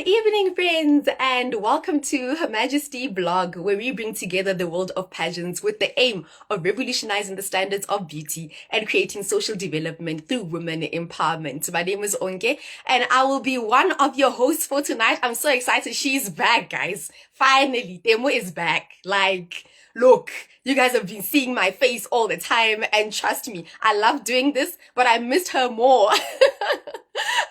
Good evening, friends, and welcome to Her Majesty blog, where we bring together the world of pageants with the aim of revolutionizing the standards of beauty and creating social development through women empowerment. My name is Onke, and I will be one of your hosts for tonight. I'm so excited. She's back, guys. Finally, Demo is back. Look, you guys have been seeing my face all the time, and trust me, I love doing this, but I missed her more.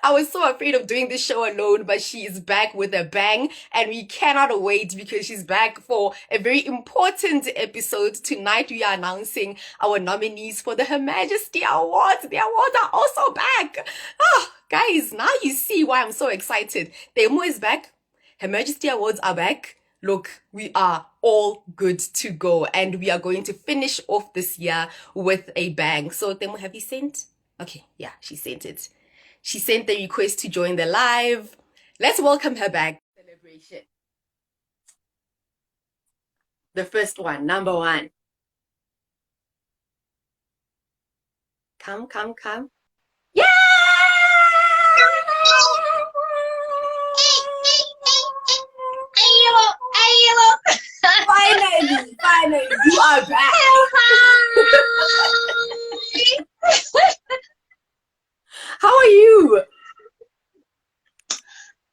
I was so afraid of doing this show alone, but she is back with a bang, and we cannot wait because she's back for a very important episode. Tonight, we are announcing our nominees for the Her Majesty Awards. The awards are also back. Guys, now you see why I'm so excited. Demo is back. Her Majesty Awards are back. Look, we are all good to go, and we are going to finish off this year with a bang. So, Demo, have you sent? Okay, yeah, she sent it. She sent the request to join the live. Let's welcome her back. Celebration. The first one, number one. Come. Yeah! Finally, you are back. How are you?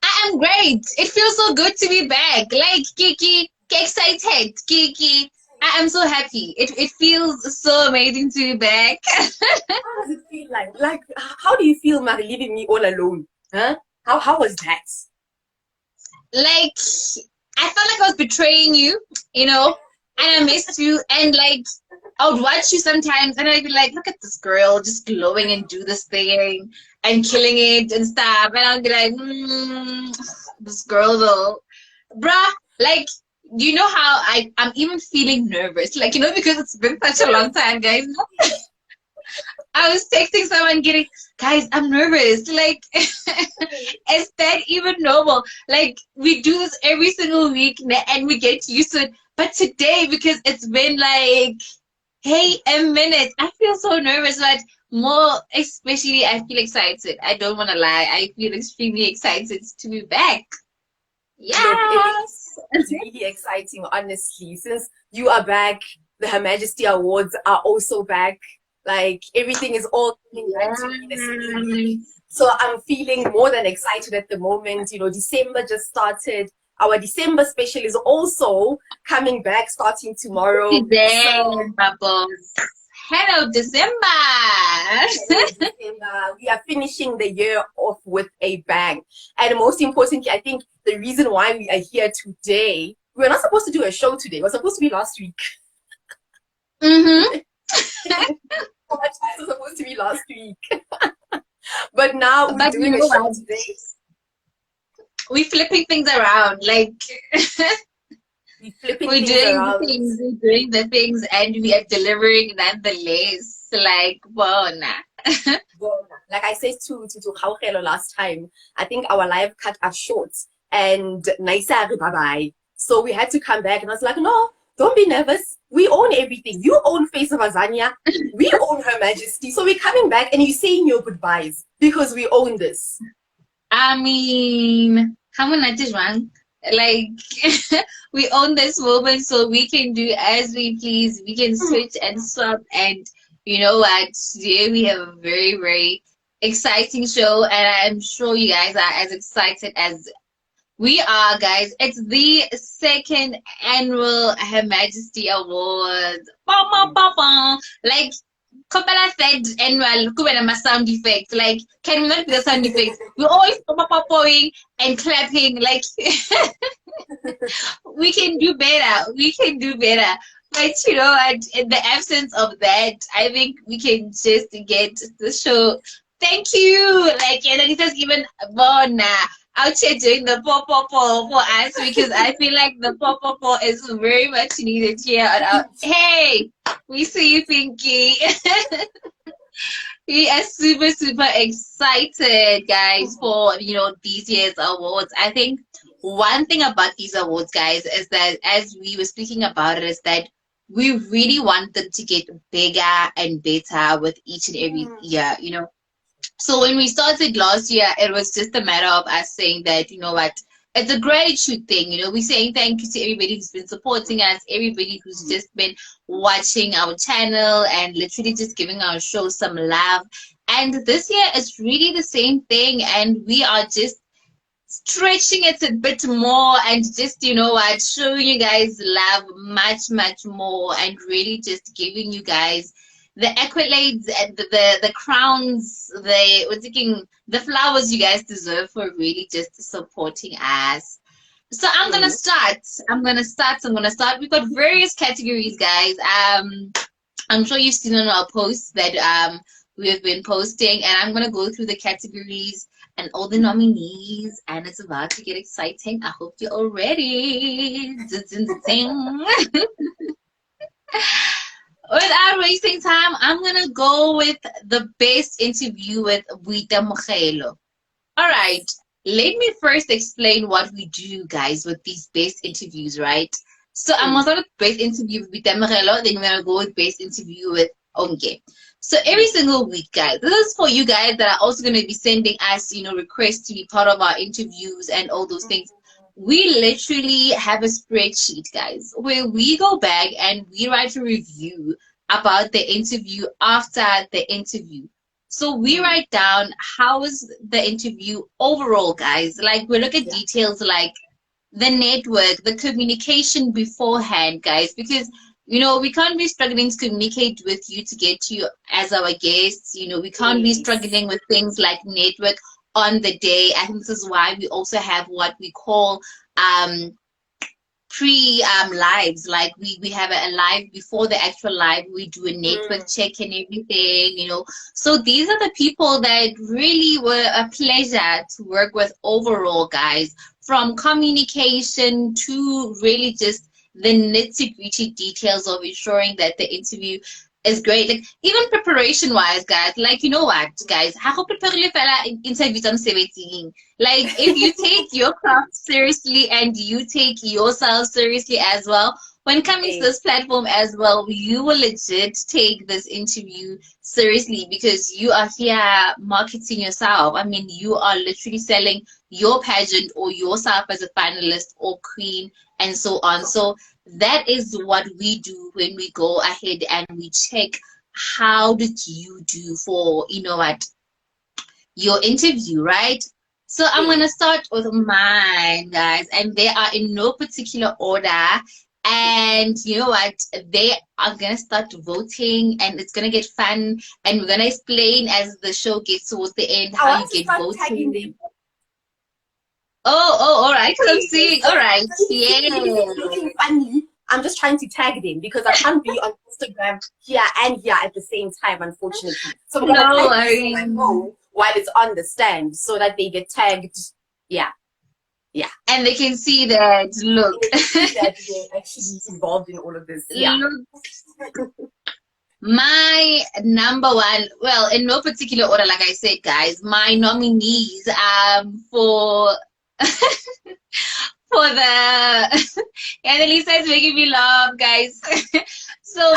I am great. It feels so good to be back. Like, Kiki, excited. Kiki, I am so happy. It feels so amazing to be back. How does it feel like? How do you feel, Mary, leaving me all alone? Huh? How was that? Like, I felt like I was betraying you, and I missed you. And like, I would watch you sometimes, and I'd be like, look at this girl just glowing and do this thing and killing it and stuff. And I'd be like, this girl though, bruh. Like, you know how I'm even feeling nervous, like because it's been such a long time, guys. I was texting someone, guys, I'm nervous. Like, is that even normal? Like, we do this every single week and we get used to it. But today, because it's been like, hey, a minute, I feel so nervous, but more especially, I feel excited. I don't want to lie. I feel extremely excited to be back. Yes. It's really exciting, honestly. Since you are back, the Her Majesty Awards are also back. Like, everything is all coming back to me this evening. So I'm feeling more than excited at the moment. December just started. Our December special is also coming back starting tomorrow. Hello, December. We are finishing the year off with a bang. And most importantly, I think the reason why we are here today, we were not supposed to do a show today. It was supposed to be last week. It was supposed to be last week. But now we're doing a show today. We're flipping things around. Like, we're doing the things, and we are delivering nonetheless. Like, bona. Like I said to Gaugelo last time, I think our live cut us short, and Naisa bye-bye. So we had to come back, and I was like, no, don't be nervous. We own everything. You own Face of Azania. We own Her Majesty. So we're coming back, and you're saying your goodbyes because we own this. I mean, how much is wrong? Like, we own this moment, so we can do as we please. We can switch and swap, and you know what? Today we have a very, very exciting show, and I'm sure you guys are as excited as we are, guys. It's the second annual Her Majesty Awards. Like, Kopala said annual, Kubena sound effects. Like, can we not be the sound effects? We're always popping and clapping. Like, we can do better. We can do better. But you know what? In the absence of that, I think we can just get the show. Thank you. Like, and it has given Bona out here doing the pop for us, because I feel like the pop is very much needed here. Hey, we see you, Pinky. We are super, super excited, guys, for these year's awards. I think one thing about these awards, guys, is that, as we were speaking about it, is that we really want them to get bigger and better with each and every year, So when we started last year, it was just a matter of us saying that, you know what, it's a gratitude thing, you know. We're saying thank you to everybody who's been supporting us, everybody who's just been watching our channel and literally just giving our show some love. And this year is really the same thing, and we are just stretching it a bit more and just, you know what, showing you guys love much more, and really just giving you guys the accolades and the crowns, the flowers you guys deserve for really just supporting us. So I'm gonna start. We've got various categories, guys. I'm sure you've seen on our posts that we have been posting, and I'm gonna go through the categories and all the nominees, and it's about to get exciting. I hope you're all ready. Without wasting time, I'm gonna go with the best interview with Vita Mogelo. All right, let me first explain what we do, guys, with these best interviews, right? So I'm gonna start with best interview with Vita Mogelo, then we're gonna go with best interview with Onge. So every single week, guys, this is for you guys that are also going to be sending us, you know, requests to be part of our interviews and all those things. We literally have a spreadsheet, guys, where we go back and we write a review about the interview after the interview. So we write down how was the interview overall, guys. Like, we look at details like the network, the communication beforehand, guys, because you know, we can't be struggling to communicate with you to get you as our guests. You know, we can't be struggling with things like network on the day. I think this is why we also have what we call lives. Like we have a live before the actual live. We do a network check and everything, you know. So these are the people that really were a pleasure to work with overall, guys. From communication to really just the nitty-gritty details of ensuring that the interview is great. Like, even preparation-wise, guys, like, you know what, guys, like, if you take your craft seriously and you take yourself seriously as well, when coming to this platform as well, you will legit take this interview seriously, because you are here marketing yourself. I mean, you are literally selling your pageant or yourself as a finalist or queen and so on. So that is what we do when we go ahead and we check how did you do for, you know what, your interview, right? So I'm going to start with mine, guys, and they are in no particular order. And you know what, they are going to start voting, and it's going to get fun, and we're going to explain as the show gets towards the end how you get voting. Oh, all right, because I'm seeing, all right, yeah. Looking funny. I'm just trying to tag them because I can't be on Instagram here and here at the same time, unfortunately. So I'm going to tag my phone while it's on the stand so that they get tagged. Yeah. And they can see that, look. That they're actually involved in all of this. Yeah. Look. My number one, well, in no particular order, like I said, guys, my nominees for for the Annalisa is making me laugh, guys. So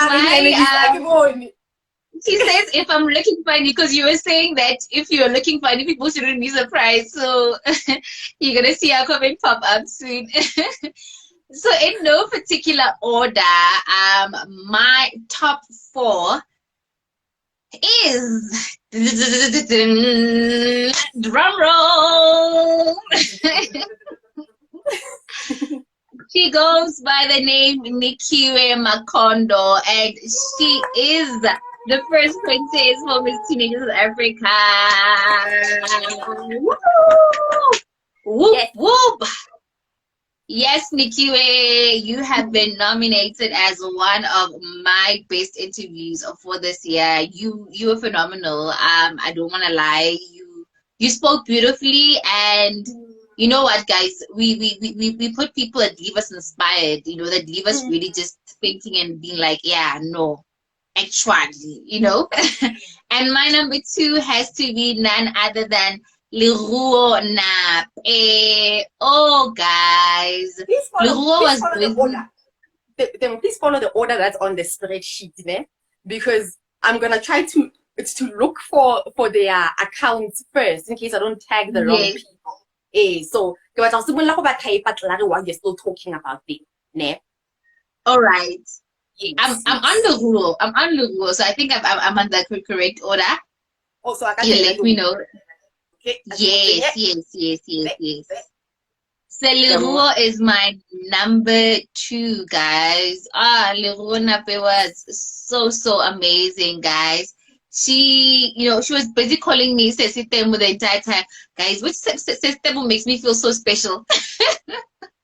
she says if I'm looking funny, because you were saying that if you're looking funny, people shouldn't be surprised. So you're gonna see our comment pop up soon. So in no particular order, my top 4 is drum roll. She goes by the name Nikiwe Makondo, and she is the first princess for Miss Teenagers Africa. Whoop, whoop. Yes, Nikiwe, you have been nominated as one of my best interviews for this year. You were phenomenal. I don't want to lie. You spoke beautifully, and you know what, guys? We put people at Leave Us inspired. You know, that leave us really just thinking and being like, yeah, no, actually, you know. And my number 2 has to be none other than Leruo Nap. Oh, guys. Leruo was please follow the order that's on the spreadsheet, né? Because I'm gonna try to look for their accounts first in case I don't tag the wrong people. So ke batla go simolola go ba type tla re while you're still talking about it. Ne? All right. I'm Yes, I'm on yes. the rule. I'm on the rule. So I think I'm on the correct order. Oh, so I got You the let me know. okay. I can go Yes, yet. yes, yes, yes, There, there. yes. Ke a mo- Leruo is my number 2, guys. Leruo Nape was so amazing, guys. She was busy calling me Sesitemu the entire time. Guys, which Sesitemu makes me feel so special.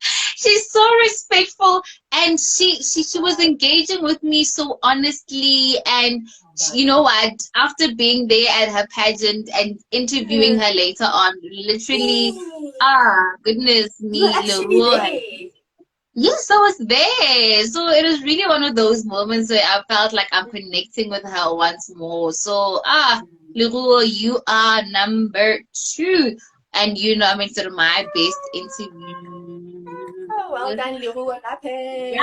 She's so respectful, and she was engaging with me so honestly. And you know what, after being there at her pageant and interviewing her later on, literally, goodness You were me, actually Leroy. there. Yes, I was there. So it was really one of those moments where I felt like I'm connecting with her once more. So, Leroy, you are number 2. And I'm sort of my best Oh, well interview. done, Leroy. What happened?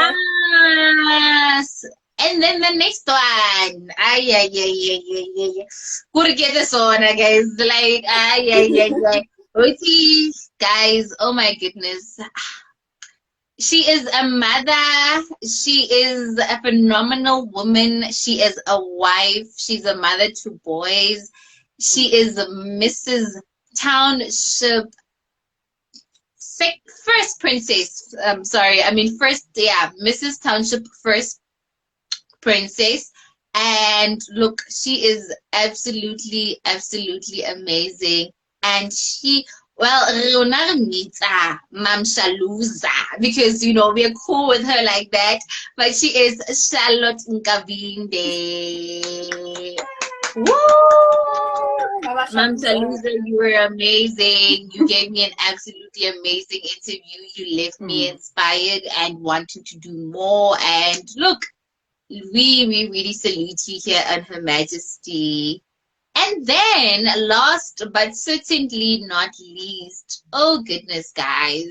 Yes. And then the next one. Ay, ay, ay, ay, ay, ay, ay. Could get this one, guys. Like, ay, ay, ay, ay. Wait, guys. Oh my goodness. She is a mother. She is a phenomenal woman. She is a wife. She's a mother to boys. She is Mrs. Township first princess. Sorry, I mean first, yeah, Mrs. Township first princess. And look, she is absolutely amazing. And well, Rona meets Mam Shaluza because we're cool with her like that. But she is Charlotte Nkabinde. Woo! Mama Mam Shaluza. Shaluza, you were amazing. You gave me an absolutely amazing interview. You left me inspired and wanting to do more. And look, we really salute you here on Her Majesty. And then, last but certainly not least, oh goodness, guys,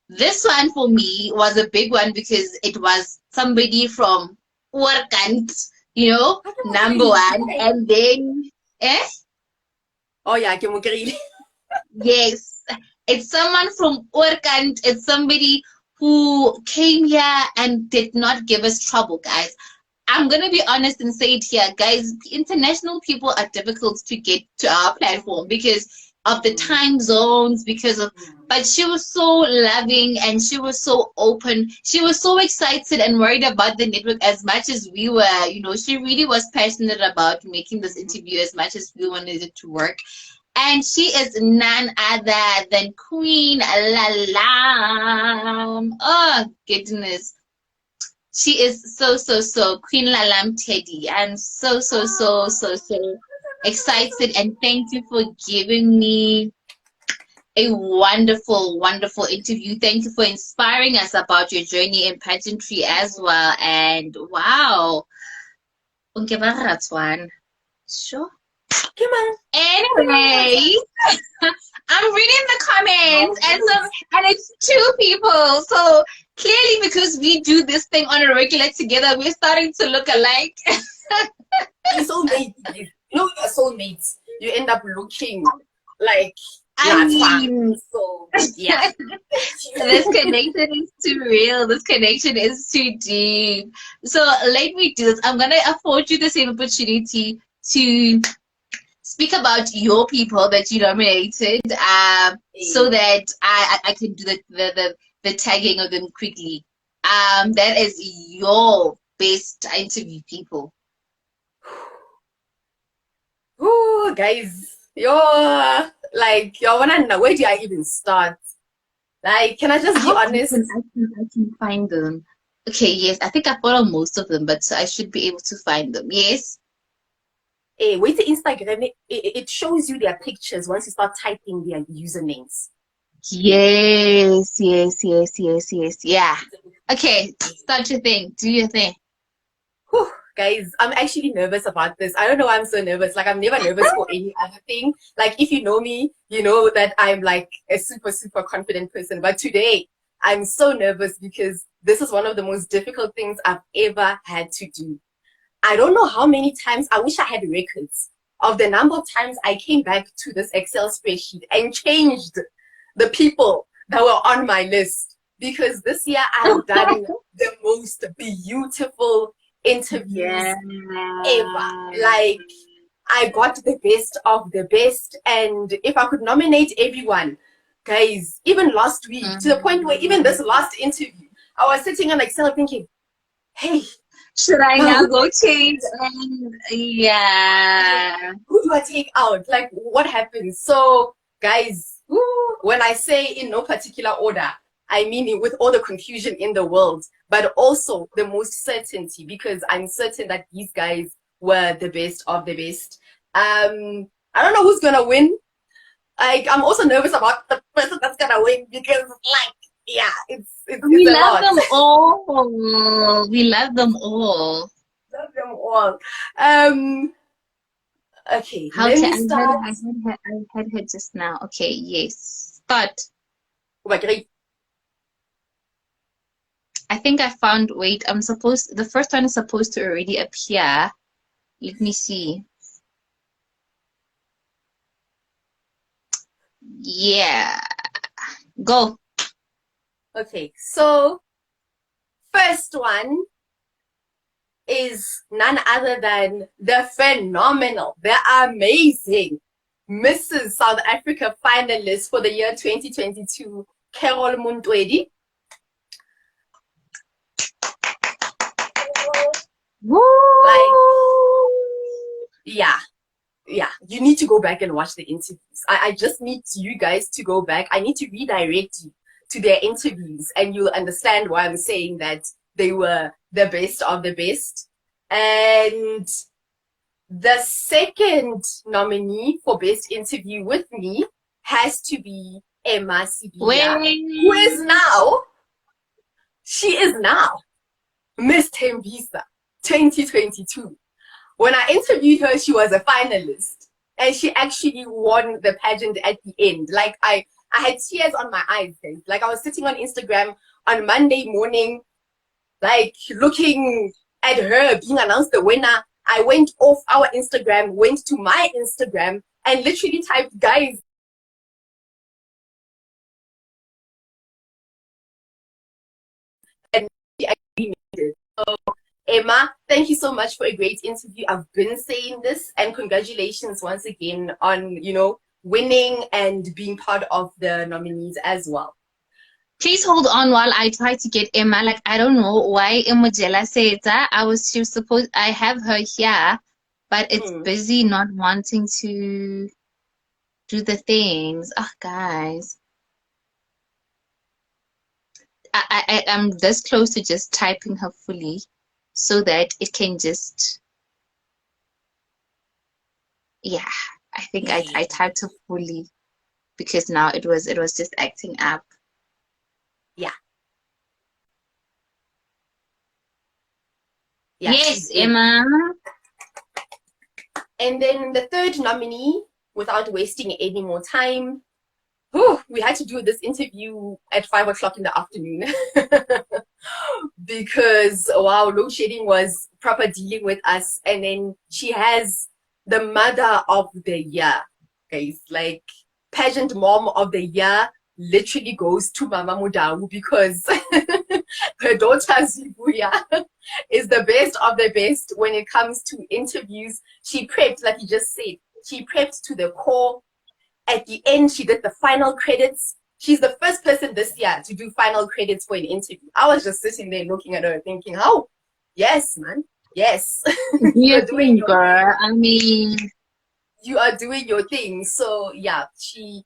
this one for me was a big one because it was somebody from Orkant, number one, and then, Oh, yeah, ke mo kry-ile. yes, it's someone from Orkant. It's somebody who came here and did not give us trouble, guys. I'm gonna be honest and say it here, guys. International people are difficult to get to our platform because of the time zones, but she was so loving and she was so open. She was so excited and worried about the network as much as we were. She really was passionate about making this interview as much as we wanted it to work. And she is none other than Queen Lalam. Oh, goodness. She is so Queen Lalam Teddy. I'm so excited, and thank you for giving me a wonderful interview. Thank you for inspiring us about your journey in pageantry as well. And wow. Sure. Come on. Anyway, I'm reading the comments, and it's 2 people. So clearly, because we do this thing on a regular together, we're starting to look alike. You're soulmates. You're soulmates. You end up looking like I mean, so yeah. this connection is too real. This connection is too deep. So let me do this. I'm gonna afford you the same opportunity to speak about your people that you nominated, so that I can do the tagging of them quickly. That is your best interview people. Ooh, guys, you're wanna know, where do I even start? Like, can I just be honest? I can find them. Okay, yes, I think I follow most of them, but I should be able to find them. Yes. Wait to Instagram, it shows you their pictures once you start typing their usernames. Yes. Yeah. Okay, start your thing. Do your thing. Whew, guys, I'm actually nervous about this. I don't know why I'm so nervous. Like, I'm never nervous for any other thing. Like, if you know me, you know that I'm like a super confident person. But today, I'm so nervous because this is one of the most difficult things I've ever had to do. I don't know how many times, I wish I had records of the number of times I came back to this Excel spreadsheet and changed the people that were on my list, because this year I have done the most beautiful interviews Yeah. ever. Like, I got the best of the best. And if I could nominate everyone, guys, even last week, to the point where even this last interview, I was sitting on Excel thinking, hey, Should I who now do go I change? Yeah. who do I take out? Like, what happens? So, guys, when I say in no particular order, I mean it with all the confusion in the world, but also the most certainty, because I'm certain that these guys were the best of the best. I don't know who's gonna win. Like, I'm also nervous about the person that's gonna win because, like, yeah, it's We a love lot. them all. We love them all. Love them all. Um, okay, let Okay, me start. I had her just now. Okay, yes. Start. Oh my God. I think I found, wait, the first one is supposed to already appear. Let me see. Yeah. Go. Okay, so first one is none other than the phenomenal, the amazing Mrs. South Africa finalist for the year 2022, Carol Muntwedi. Woo! Like, yeah, you need to go back and watch the interviews. I just need you guys to go back. I need to redirect you to their interviews, and you'll understand why I'm saying that they were the best of the best. And the second nominee for best interview with me has to be Emma Sibiya, who is now, she is now Miss Tembisa 2022. When I interviewed her, she was a finalist, and she actually won the pageant at the end. Like, I had tears on my eyes, guys. Like, I was sitting on Instagram on Monday morning, like, looking at her being announced the winner. I went off our Instagram, went to my Instagram, and literally typed, guys, and she actually made it. So, Emma, thank you so much for a great interview. I've been saying this, and congratulations once again on, winning and being part of the nominees as well. Please hold on while I try to get Emma. Like, I don't know why Emojela said that. I have her here, but it's busy not wanting to do the things. Oh, guys. I am this close to just typing her fully so that it can just, yeah, I think I typed her fully because now it was just acting up. Yeah. Yes, Emma. And then the third nominee, without wasting any more time, we had to do this interview at 5 o'clock in the afternoon because, wow, load shedding was proper dealing with us. And then she has the mother of the year, guys. Like, pageant mom of the year literally goes to Mama Mudawu because her daughter Zibuya is the best of the best when it comes to interviews. She prepped, like you just said, she prepped to the core. At the end, she did the final credits. She's the first person this year to do final credits for an interview. I was just sitting there looking at her thinking, oh, yes, man. Yes. You're doing, girl. I mean, you are doing your thing. So yeah, she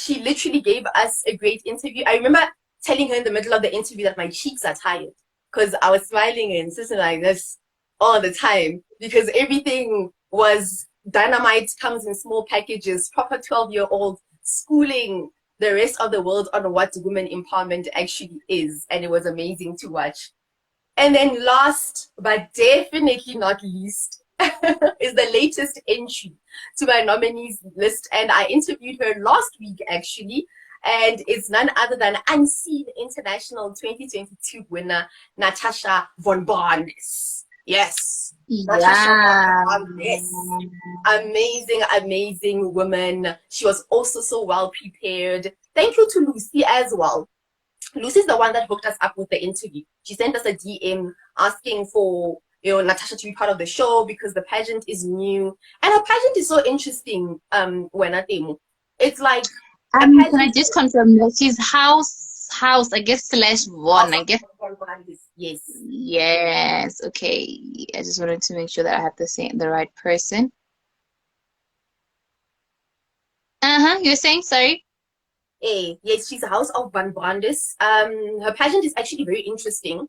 literally gave us a great interview. I remember telling her in the middle of the interview that my cheeks are tired because I was smiling and sitting like this all the time because everything was dynamite, comes in small packages, proper 12-year-old schooling the rest of the world on what women empowerment actually is. And it was amazing to watch. And then last, but definitely not least, is the latest entry to my nominees list. And I interviewed her last week, actually. And it's none other than Unseen International 2022 winner, Natasha von Barnes. Yes. Natasha Yeah. yes. Amazing woman. She was also so well prepared. Thank you to Lucy as well. Lucy's the one that hooked us up with the interview. She sent us a DM asking for Natasha to be part of the show because the pageant is new. And her pageant is so interesting, when I think it's like a Can I pageant just confirm that she's house, I guess, slash one, house I guess. of yes. Yes, okay. I just wanted to make sure that I have the right person. Uh-huh, you're saying, sorry? Yes, she's a House of Van Brandes. Her pageant is actually very interesting.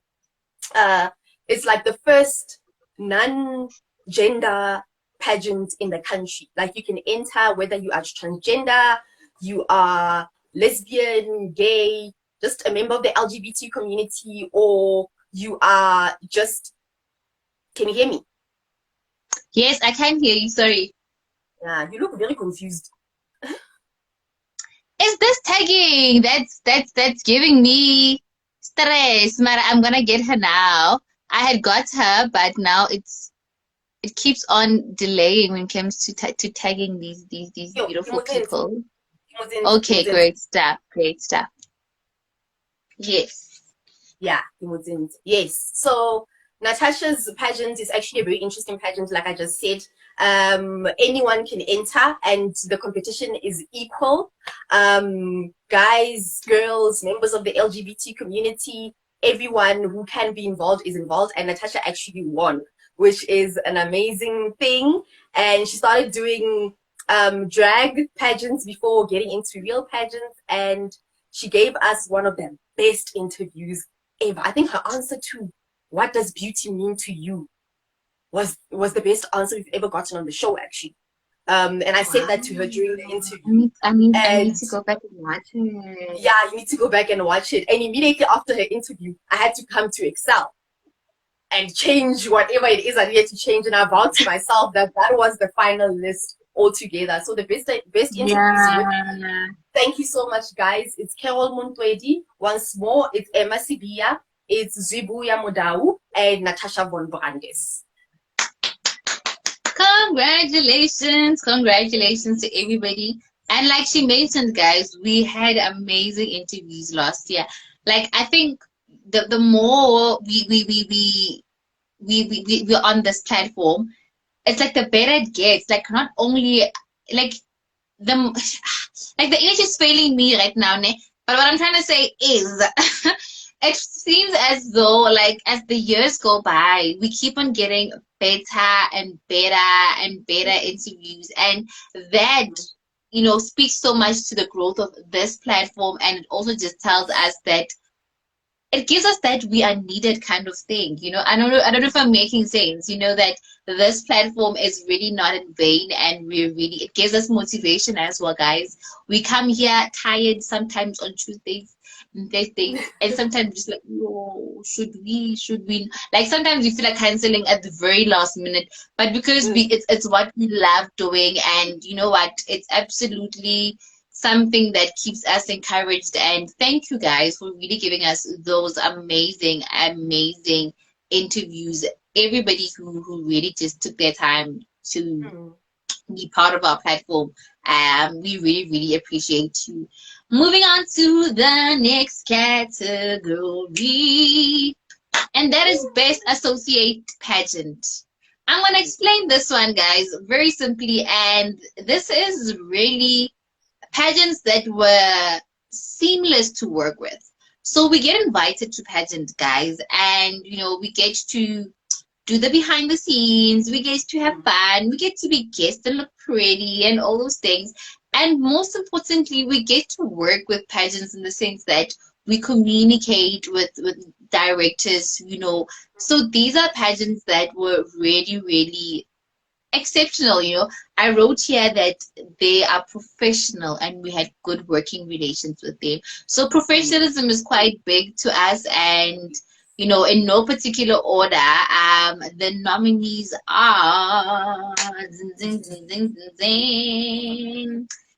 It's like the first non-gender pageant in the country. Like you can enter whether you are transgender, you are lesbian, gay, just a member of the LGBT community, or you are just. Can you hear me? Yes, I can hear you, sorry. Yeah, you look very confused. Is this tagging? That's giving me stress. Mara, I'm gonna get her now. I had got her, but now it keeps on delaying when it comes to to tagging these Yo, beautiful people. He Okay, was in. great stuff. Great stuff. Yes. Yeah, he wasn't. Yes. So Natasha's pageant is actually a very interesting pageant, like I just said. Anyone can enter, and the competition is equal. Guys, girls, members of the LGBT community, everyone who can be involved is involved, and Natasha actually won, which is an amazing thing. And she started doing drag pageants before getting into real pageants, and she gave us one of the best interviews ever. I think her answer to what does beauty mean to you was the best answer we've ever gotten on the show, actually. And I said Wow. that to her during the I interview. need I need I need And to go back and watch it. yeah, you need to go back and watch it. And immediately after her interview, I had to come to Excel and change whatever it is I needed to change. And I vowed to myself that that was the final list altogether. So the best interviews with. Yeah. Thank you so much, guys. It's Carol Muntwedi. Once more, it's Emma Sibia, it's Zibuya Modau, and Natasha Von Brandes. Congratulations to everybody. And like she mentioned, guys, we had amazing interviews last year. Like I think the more we're on this platform, it's like the better it gets. Like not only like the like the English is failing me right now, ne? But what I'm trying to say is it seems as though like as the years go by, we keep on getting better interviews, and that speaks so much to the growth of this platform, and it also just tells us that it gives us that we are needed kind of thing. I don't know if I'm making sense, that this platform is really not in vain, and it gives us motivation as well, guys. We come here tired sometimes on Tuesdays and Thursdays, and sometimes just like, oh, should we like sometimes we feel like canceling at the very last minute, but because it's what we love doing, and you know what, it's absolutely something that keeps us encouraged. And thank you guys for really giving us those amazing interviews. Everybody who really just took their time to be part of our platform. We really appreciate you. Moving on to the next category, and that is Best Associate Pageant. I'm going to explain this one, guys, very simply, and this is really pageants that were seamless to work with. So we get invited to pageant, guys, and we get to do the behind the scenes, we get to have fun, we get to be guests and look pretty and all those things. And most importantly, we get to work with pageants in the sense that we communicate with directors, So these are pageants that were really exceptional. I wrote here that they are professional and we had good working relations with them. So professionalism is quite big to us, and in no particular order, the nominees are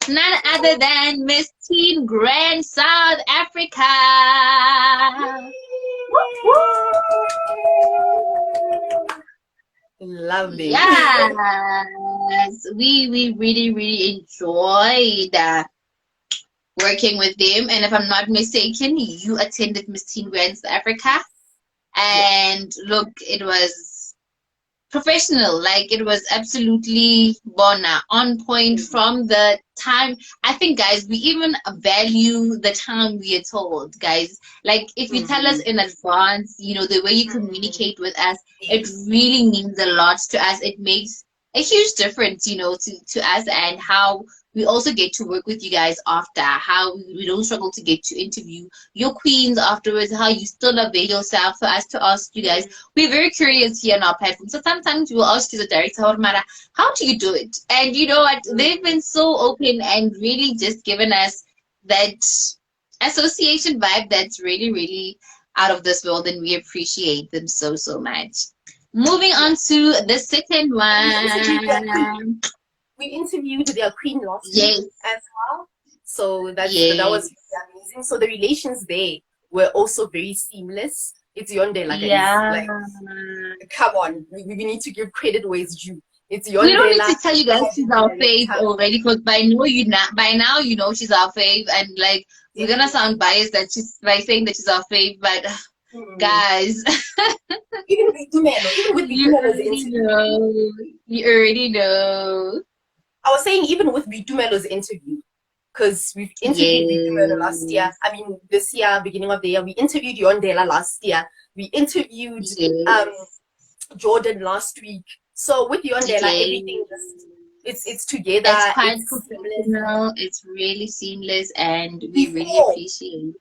none other than Miss Teen Grand South Africa. Lovely. Yes, we really really enjoyed working with them. And if I'm not mistaken, you attended Miss Teen Grand South Africa, Yes. and look, it was professional. Like it was absolutely bona on point Mm. from the time. I think, guys, we even value the time we are told, guys. Like if you tell us Mm. in advance, the way you Mm. communicate with us, it Yes. really means a lot to us. It makes a huge difference, to us, and how we also get to work with you guys after, how we don't struggle to get to interview your queens afterwards, how you still avail yourself for us to ask you guys. Mm. We're very curious here on our platform. So sometimes we will ask you the director, Hormara, how do you do it? And you know what? They've Mm. been so open and really just given us that association vibe that's really, really out of this world, and we appreciate them so, so much. Moving Yeah. on to the second And we interviewed their queen. one. We interviewed their queen last week Yes, as well. So that was yes. really amazing. So the relations there were also very seamless. It's Yondela, guys. Yeah. Like, come on, we need to give credit where it's due. It's We don't need Yondela, to tell you guys she's pageant our fave director. already, because by now you know she's our fave, and like we're gonna sound Definitely. biased that she's by saying that she's our fave, but Hmm. guys, Even with you Bitumelo's already interview, know. You already know. I was saying even with Bitumelo's interview, because we've interviewed Bitumelo last year. Yes. I mean, this year, beginning of the year, we interviewed Yondela last year. We interviewed um, Yes. Jordan last week. So with Yondela, everything Yes. just it's together. It's quite It's seamless. professional. It's really seamless, and we really Before appreciate it.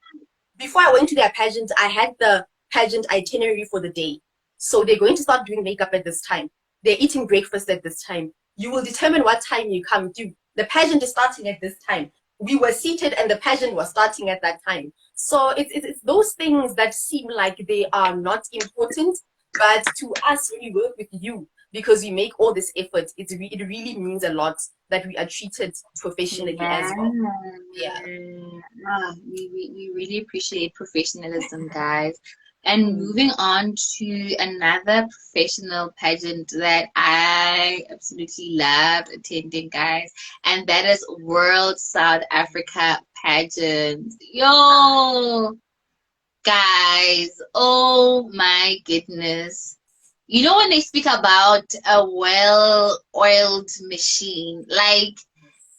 before I went to their pageant, I had the pageant itinerary for the day. So they're going to start doing makeup at this time. They're eating breakfast at this time. You will determine what time you come to. The pageant is starting at this time. We were seated and the pageant was starting at that time. So it's those things that seem like they are not important, but to us, when we work with you, because we make all this effort, it really means a lot that we are treated professionally Yeah. as well. Yeah. We really appreciate professionalism, guys. And Mm. moving on to another professional pageant that I absolutely loved attending, guys, and that is World South Africa pageant. Ah, Yo, guys, oh my goodness. You know when they speak about a well-oiled machine, like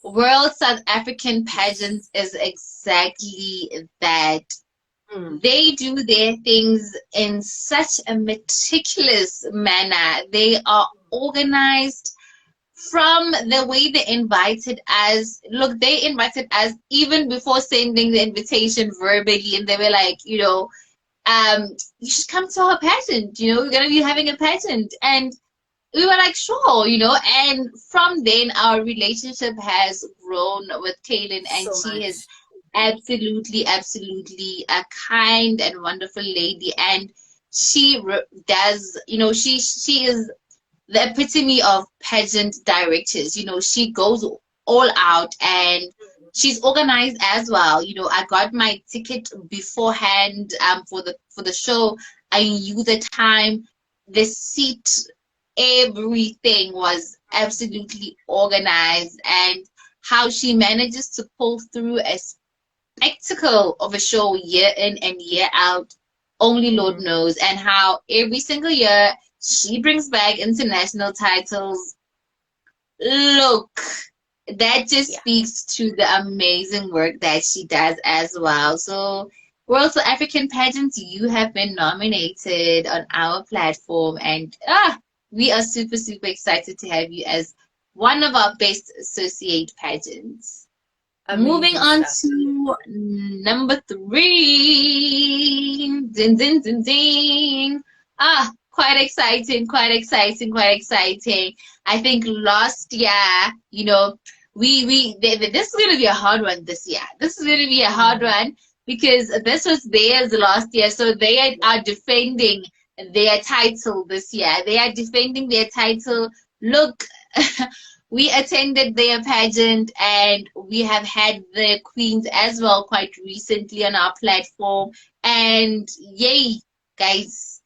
World South African pageants is exactly that. mm. They do their things in such a meticulous manner. They are organized from the way they invited us. Look, they invited us even before sending the invitation verbally, and they were like, you should come to our pageant. We're gonna be having a pageant, and we were like, sure, and from then our relationship has grown with Kaylin, and So she is much. absolutely, absolutely a kind and wonderful lady, and she does, she is the epitome of pageant directors. She goes all out, and she's organized as well. I got my ticket beforehand for the show. I knew the time, the seat, everything was absolutely organized, and how she manages to pull through a spectacle of a show year in and year out, only Lord Mm. knows. And how every single year she brings back international titles. Look, that just Yeah. speaks to the amazing work that she does as well. So, World South African Pageants, you have been nominated on our platform, and we are super, super excited to have you as one of our best associate pageants. Moving Amazing on stuff. to number three. Ding, ding, ding, ding. Quite exciting, quite exciting, quite exciting. I think last year, this is going to be a hard one this year. This is going to be a hard Mm. one because this was theirs last year. So they Yeah. are defending their title this year. They are defending their title. Look, we attended their pageant, and we have had the queens as well quite recently on our platform. And yay, guys,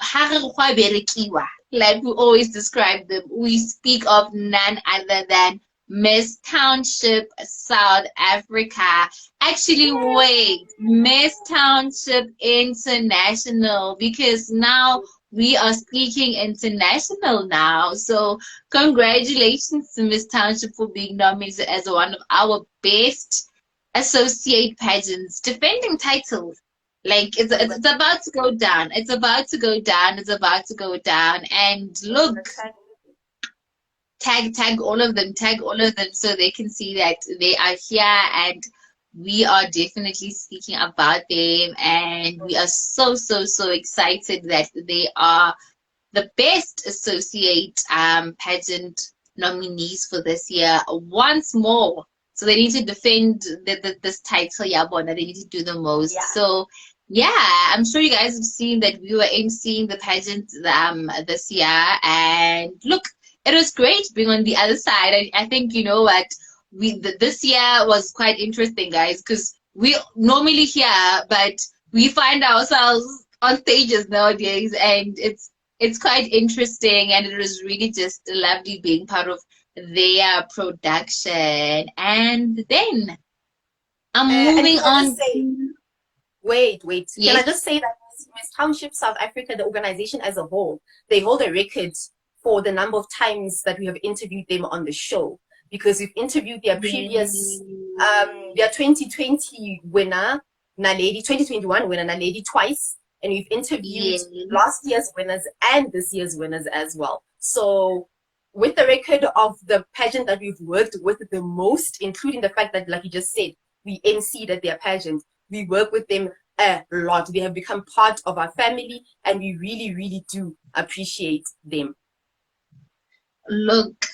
ha re gwa berekiwa. like we always describe them, we speak of none other than Miss Township South Africa. Actually, wait, Miss Township International, because now we are speaking international now. So, congratulations to Miss Township for being nominated as one of our best associate pageants, defending titles. Like it's about to go down. It's about to go down. It's about to go down. And look, tag all of them so they can see that they are here and we are definitely speaking about them, and we are so excited that they are the best associate pageant nominees for this year once more. So they need to defend this title, yeah, Bona. They need to do the most. Yeah. So yeah, I'm sure you guys have seen that we were emceeing the pageant this year, and look, it was great being on the other side. I think you know what, this year was quite interesting, guys, because we normally here, but we find ourselves on stages nowadays, and it's quite interesting, and it was really just lovely being part of their production. And then I'm moving on. Wait. Yes. Can I just say that Miss Township South Africa, the organization as a whole, they hold a record for the number of times that we have interviewed them on the show, because we've interviewed their previous, their 2020 winner, Naledi, 2021 winner, Naledi, twice, and we've interviewed last year's winners and this year's winners as well. So with the record of the pageant that we've worked with the most, including the fact that, like you just said, we emceed at their pageant, we work with them a lot. They have become part of our family, and we really do appreciate them. Look.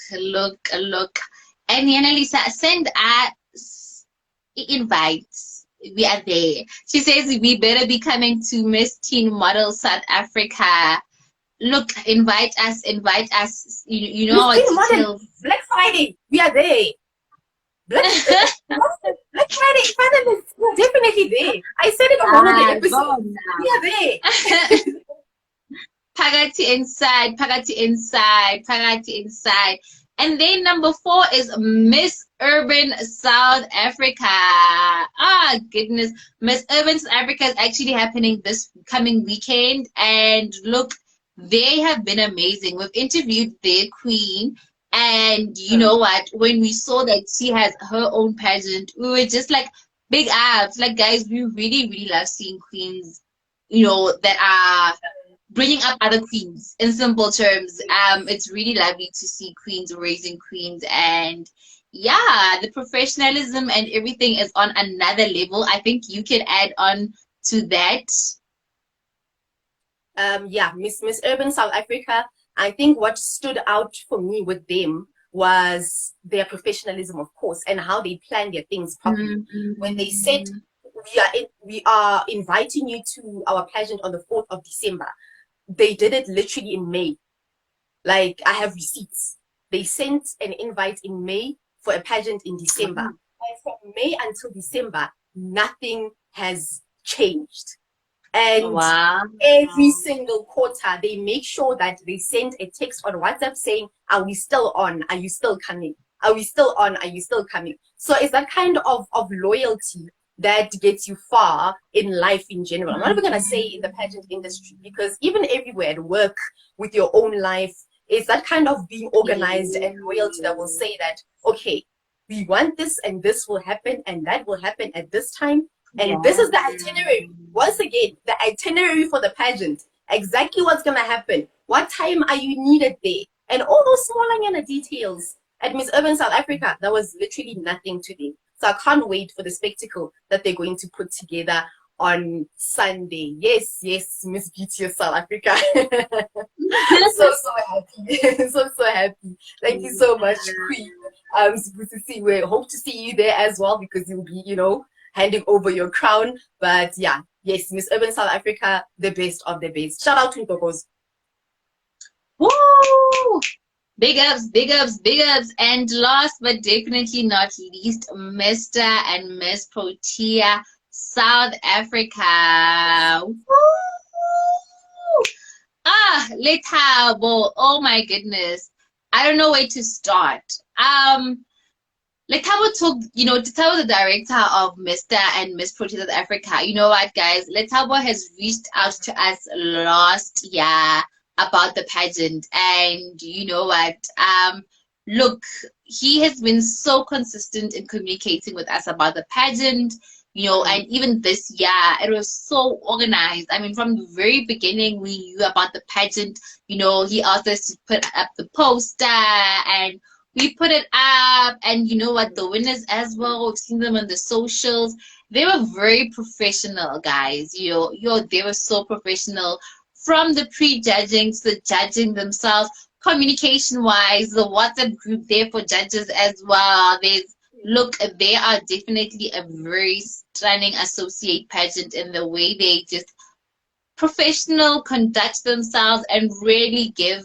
And Lisa, send us invites. We are there. She says we better be coming to Miss Teen Model South Africa. Look, invite us. You know our details. Black Friday, we are there. Black Friday, finalists, we're definitely there. I said it on one of the episodes. We are there. Pagati inside. And then number 4 is Miss Urban South Africa. Ah, goodness. Miss Urban South Africa is actually happening this coming weekend. And look, they have been amazing. We've interviewed their queen. And you know what? When we saw that she has her own pageant, we were just like, big abs. Like, guys, we really love seeing queens, you know, that are bringing up other queens. In simple terms, it's really lovely to see queens raising queens, and yeah, the professionalism and everything is on another level. I think you can add on to that. Yeah, Miss Urban South Africa, I think what stood out for me with them was their professionalism, of course, and how they plan their things properly. When they said we are inviting you to our pageant on the 4th of December, they did it literally in May. Like, I have receipts. They sent an invite in May for a pageant in December. And from May until December, nothing has changed. And every single quarter, they make sure that they send a text on WhatsApp saying, are we still on? Are you still coming? Are we still on? Are you still coming? So it's that kind of loyalty that gets you far in life in general. I'm not even going to say in the pageant industry, because even everywhere at work, with your own life, it's that kind of being organized and loyalty that will say that, okay, we want this and this will happen and that will happen at this time. And this is the itinerary. Once again, the itinerary for the pageant. Exactly what's going to happen. What time are you needed there? And all those smaller details. At Miss Urban South Africa, that was literally nothing today. So I can't wait for the spectacle that they're going to put together on Sunday. Yes, Miss Beauty of South Africa. so happy. so happy. Thank you so much, Queen. It's good to see you. We hope to see you there as well, because you'll be, handing over your crown. But yeah, yes, Miss Urban South Africa, the best of the best. Shout out to Ntokos. Woo! Big ups. And last but definitely not least, Mr. and Miss Protea South Africa. Woo! Lethabo. Oh my goodness. I don't know where to start. Lethabo took, Lethabo, the director of Mr. and Miss Protein South Africa. You know what, guys? Lethabo has reached out to us last year about the pageant, and you know what? Look, he has been so consistent in communicating with us about the pageant. And even this year, it was so organized. I mean, from the very beginning, we knew about the pageant. He asked us to put up the poster, and we put it up. And you know what? The winners as well, we've seen them on the socials. They were very professional, guys. They were so professional. From the pre-judging to the judging themselves, communication-wise, the WhatsApp group there for judges as well. Look, they are definitely a very stunning associate pageant in the way they just professional conduct themselves and really give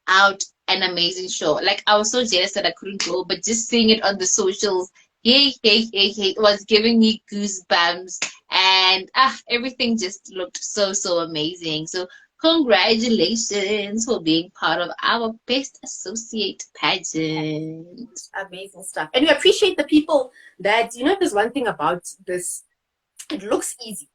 out an amazing show. Like, I was so jealous that I couldn't go, but just seeing it on the socials, hey, it was giving me goosebumps, and everything just looked so amazing. So congratulations for being part of our best associate pageant. Amazing stuff. And we appreciate the people that, there's one thing about this, it looks easy,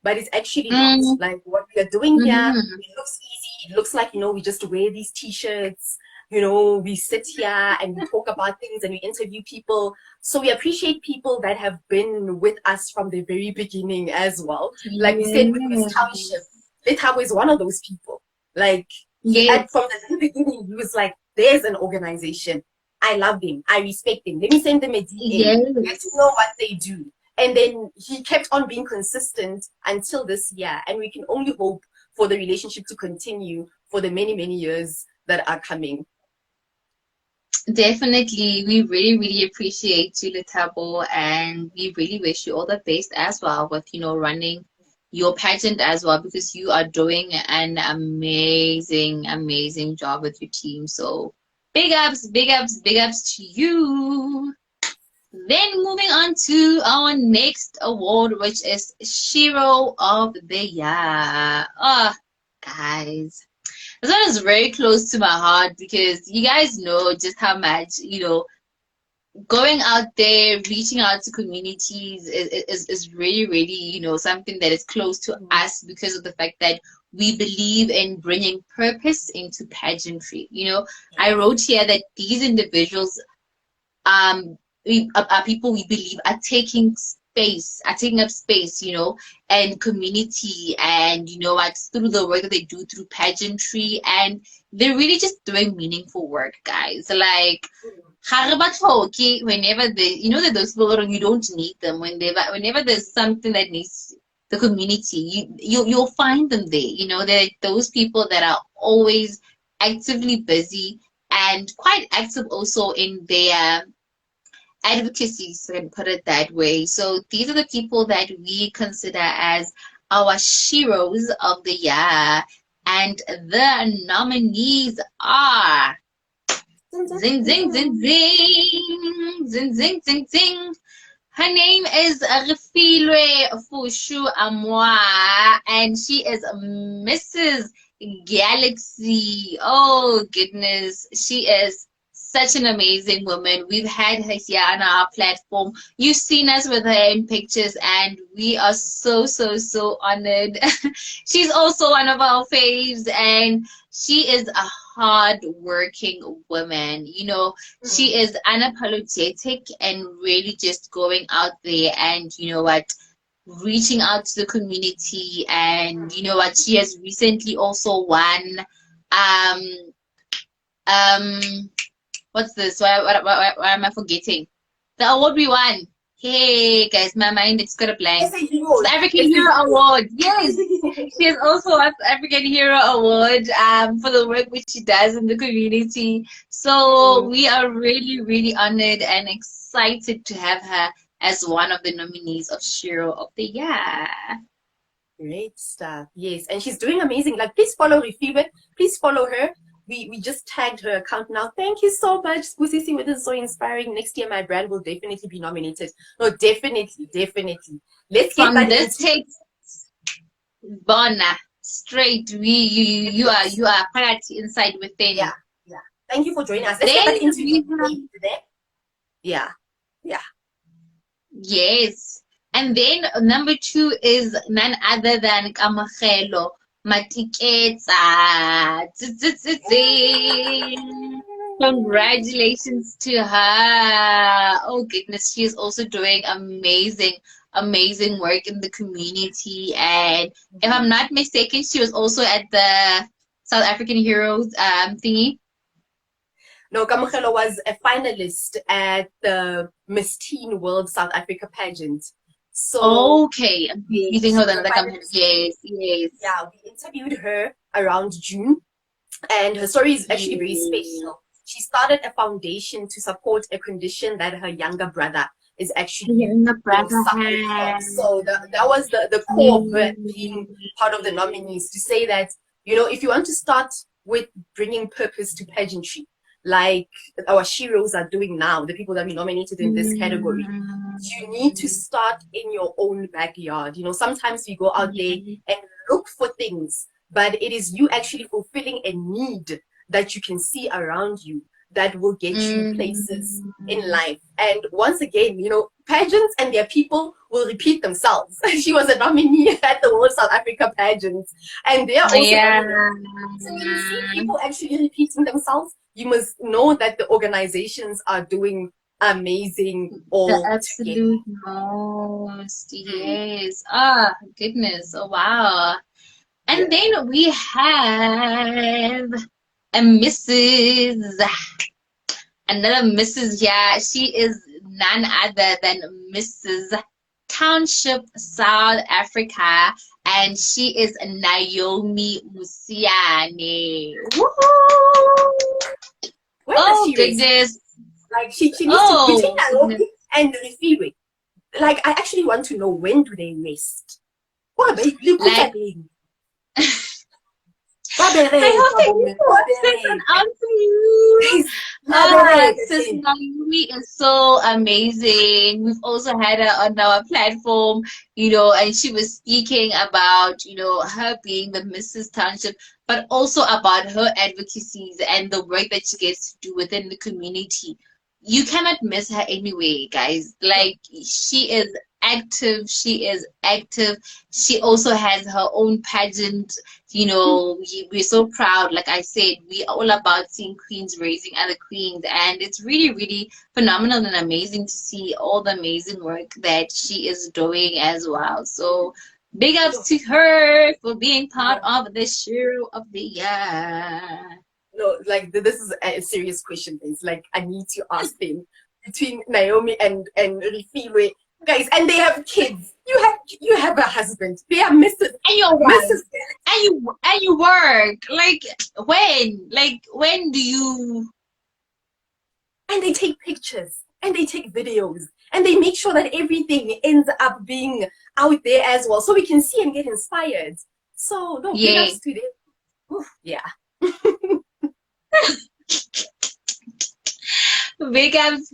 but it's actually not. Like what we are doing here, it looks easy. It looks like, we just wear these t-shirts, we sit here and we talk about things and we interview people. So we appreciate people that have been with us from the very beginning as well. Like we said with Miss Township, Lethabo is one of those people. Like, from the very beginning, he was like, there's an organization. I love them. I respect them. Let me send them a DM. Get to know what they do. And then he kept on being consistent until this year. And we can only hope for the relationship to continue for the many, many years that are coming. Definitely. We really appreciate you, Lethabo, and we really wish you all the best as well with, running your pageant as well, because you are doing an amazing job with your team. So big ups to you. Then moving on to our next award, which is Shiro of the Year. Guys, this one is very close to my heart because you guys know just how much, going out there, reaching out to communities is really, something that is close to us because of the fact that we believe in bringing purpose into pageantry. I wrote here that these individuals are people we believe are taking up space, and community, and through the work that they do through pageantry, and they're really just doing meaningful work, guys. Like, whenever that those people, you don't need them. Whenever there's something that needs the community, you'll find them there. They're those people that are always actively busy and quite active also in their advocacy, so I can put it that way. So these are the people that we consider as our Shiros of the year, and the nominees are zing zing zing zing zing zing zing zing. Her name is Refilwe Fushu Amwa, and she is Mrs. Galaxy. Oh goodness, she is such an amazing woman. We've had her here on our platform. You've seen us with her in pictures, and we are so honored. She's also one of our faves, and she is a hard-working woman. She is unapologetic and really just going out there and, reaching out to the community. And, she has recently also won, what's this? Why am I forgetting? The award we won. Hey guys, my mind it's got a blank. The African Hero Award. Yes, she has also won the African Hero Award for the work which she does in the community. So we are really honored and excited to have her as one of the nominees of Shiro of the Year. Great stuff. Yes, and she's doing amazing. Like, please follow Refilwe. Please follow her. We just tagged her account now. Thank you so much, Skusisi. This is so inspiring. Next year, my brand will definitely be nominated. No, definitely. Let's get from that this text, Bona. straight. You are quality inside Yeah, within. yeah. Thank you for joining us. Let's get Then that interview we have today. Yeah, yeah. yes. And then number two is none other than Kamagelo Matiketsa. Congratulations to her. Oh goodness, she is also doing amazing work in the community. And if I'm not mistaken, she was also at the South African Heroes thingy. No, Kamogelo was a finalist at the Miss Teen World South Africa pageant. So Okay, I'm she confusing her with was a another company. finalist. Yes, yes. Yeah, we interviewed her around June, and her story is actually very Yes. special. She started a foundation to support a condition that her younger brother is actually, Younger brother suffering from. has. So that was the core of her being part of the nominees, to say that, if you want to start with bringing purpose to pageantry, like our sheroes are doing now, the people that we nominated in this category, you need to start in your own backyard. Sometimes we go out there and look for things, but it is you actually fulfilling a need that you can see around you that will get you places in life. And once again, pageants and their people will repeat themselves. She was a nominee at the World South Africa pageants, and they are also Yeah. nominees. So when you see people actually repeating themselves, you must know that the organizations are doing amazing The all together. absolute most. Yes. Ah, goodness. Oh, wow. And then we have a Mrs. Another Mrs. here. She is none other than Mrs. Township, South Africa, and she is Naomi Musiane. Woohoo! Where does Oh she raise? goodness. Like she needs to, between Oh Naomi goodness. and Refiwe. Like, I actually want to know, when do they rest? What are they? Like, I hope they get to watch this and answer you. Sis Naomi is so amazing. We've also had her on our platform, and she was speaking about, her being the Mrs. Township, but also about her advocacies and the work that she gets to do within the community. You cannot miss her anyway, guys. Like, she is active. She is active. She also has her own pageant. We're so proud. Like I said, we're all about seeing queens raising other queens, and it's really, really phenomenal and amazing to see all the amazing work that she is doing as well. So big ups to her for being part of the show of the year. No, like, this is a serious question. It's like, I need to ask them, between Naomi and Refiwe, guys, and they have kids. You have a husband. They are Mrs. And your wife. And you work. Like, when do you? And they take pictures and they take videos and they make sure that everything ends up being out there as well, so we can see and get inspired. So no, big ups to them. Oof, yeah. Big ups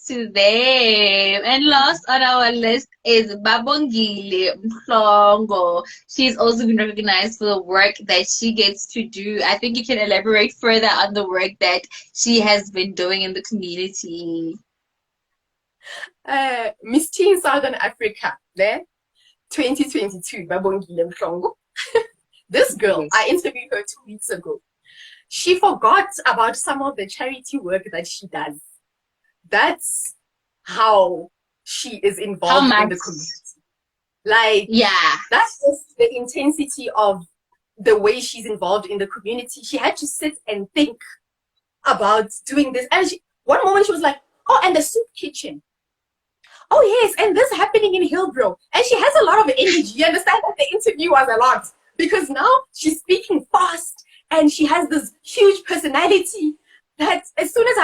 to them. And last on our list is Babongile Mhlongo. She's also been recognized for the work that she gets to do. I think you can elaborate further on the work that she has been doing in the community. Miss Teen Southern Africa, there, 2022, Babongile Mhlongo. This girl, I interviewed her 2 weeks ago. She forgot about some of the charity work that she does. That's how she is involved in the community. Like, that's just the intensity of the way she's involved in the community. She had to sit and think about doing this. And one moment she was like, oh, and the soup kitchen. Oh, yes, and this happening in Hillbrow. And she has a lot of energy. You understand that the interview was a lot, because now she's speaking fast. And she has this huge personality that as soon as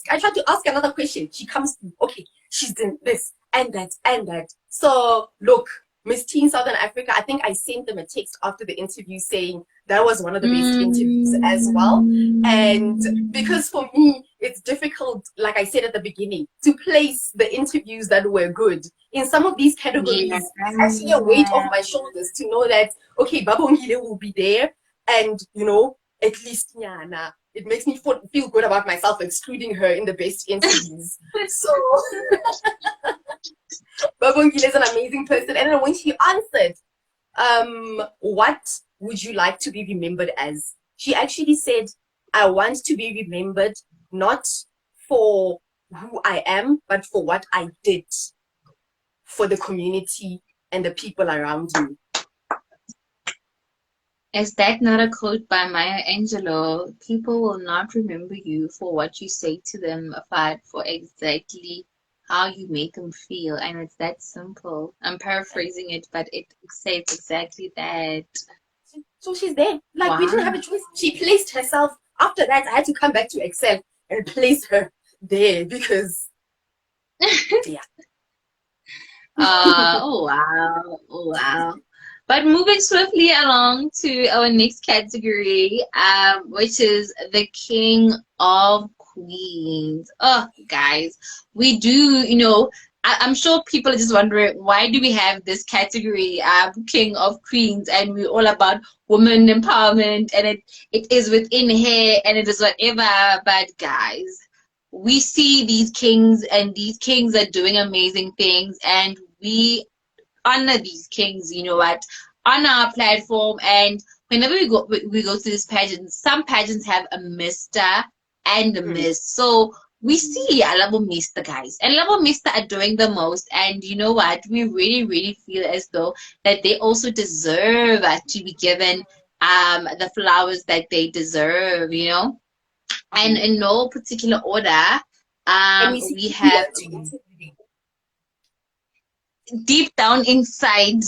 I try to ask another question, she comes to, okay, she's doing this and that and that. So look, Miss Teen Southern Africa, I think I sent them a text after the interview saying that was one of the best interviews as well. And because for me, it's difficult, like I said at the beginning, to place the interviews that were good. In some of these categories, Yeah. it's actually a weight off my shoulders to know that, okay, Babongile will be there. And, you know, at least, yeah, it makes me feel good about myself excluding her in the best interviews. So Babongile is an amazing person. And then when she answered, what would you like to be remembered as? She actually said, I want to be remembered not for who I am, but for what I did for the community and the people around me. Is that not a quote by Maya Angelou? People will not remember you for what you say to them, but for exactly how you make them feel. And it's that simple. I'm paraphrasing it, but it says exactly that. So she's there. Like, we Wow. didn't have a choice. She placed herself. After that, I had to come back to Excel and place her there because, yeah. Oh wow. Oh wow. But moving swiftly along to our next category, which is the King of Queens. Oh, guys, we do, I'm sure people are just wondering, why do we have this category, King of Queens, and we're all about women empowerment, and it is within here, and it is whatever. But guys, we see these kings, and these kings are doing amazing things, and we honor these kings, you know what, on our platform. And whenever we go to these pageants, some pageants have a Mr. and a Miss. So we see a lot of Mr. guys, and a lot of Mr. are doing the most. And you know what, we really, really feel as though that they also deserve to be given the flowers that they deserve, and in no particular order. And we We see you have want to interview. deep down inside.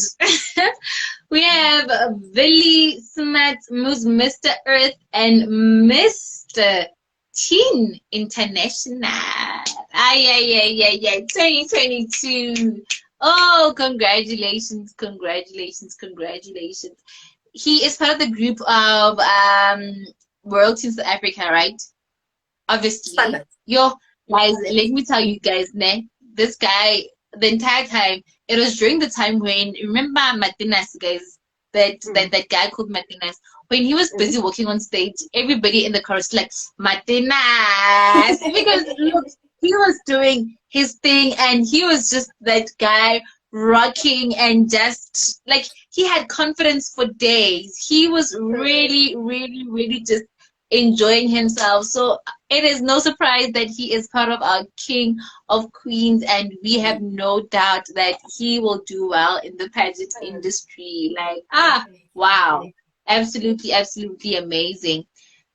We have Billy Smith, who's Mr. Earth, and Mr. Teen International. Ay, 2022. Oh, congratulations, congratulations, congratulations. He is part of the group of World Team South Africa, right? Obviously. Standard. Yo, guys, let me tell you guys, this guy, the entire time, it was during the time when, remember Martinez, guys, that guy called Martinez, when he was busy walking on stage, everybody in the chorus like, Martinez, because look, he was doing his thing, and he was just that guy rocking, and just like, he had confidence for days. He was really, really, really just enjoying himself. So it is no surprise that he is part of our King of Queens, and we have no doubt that he will do well in the pageant industry. Like, wow. Absolutely, absolutely amazing.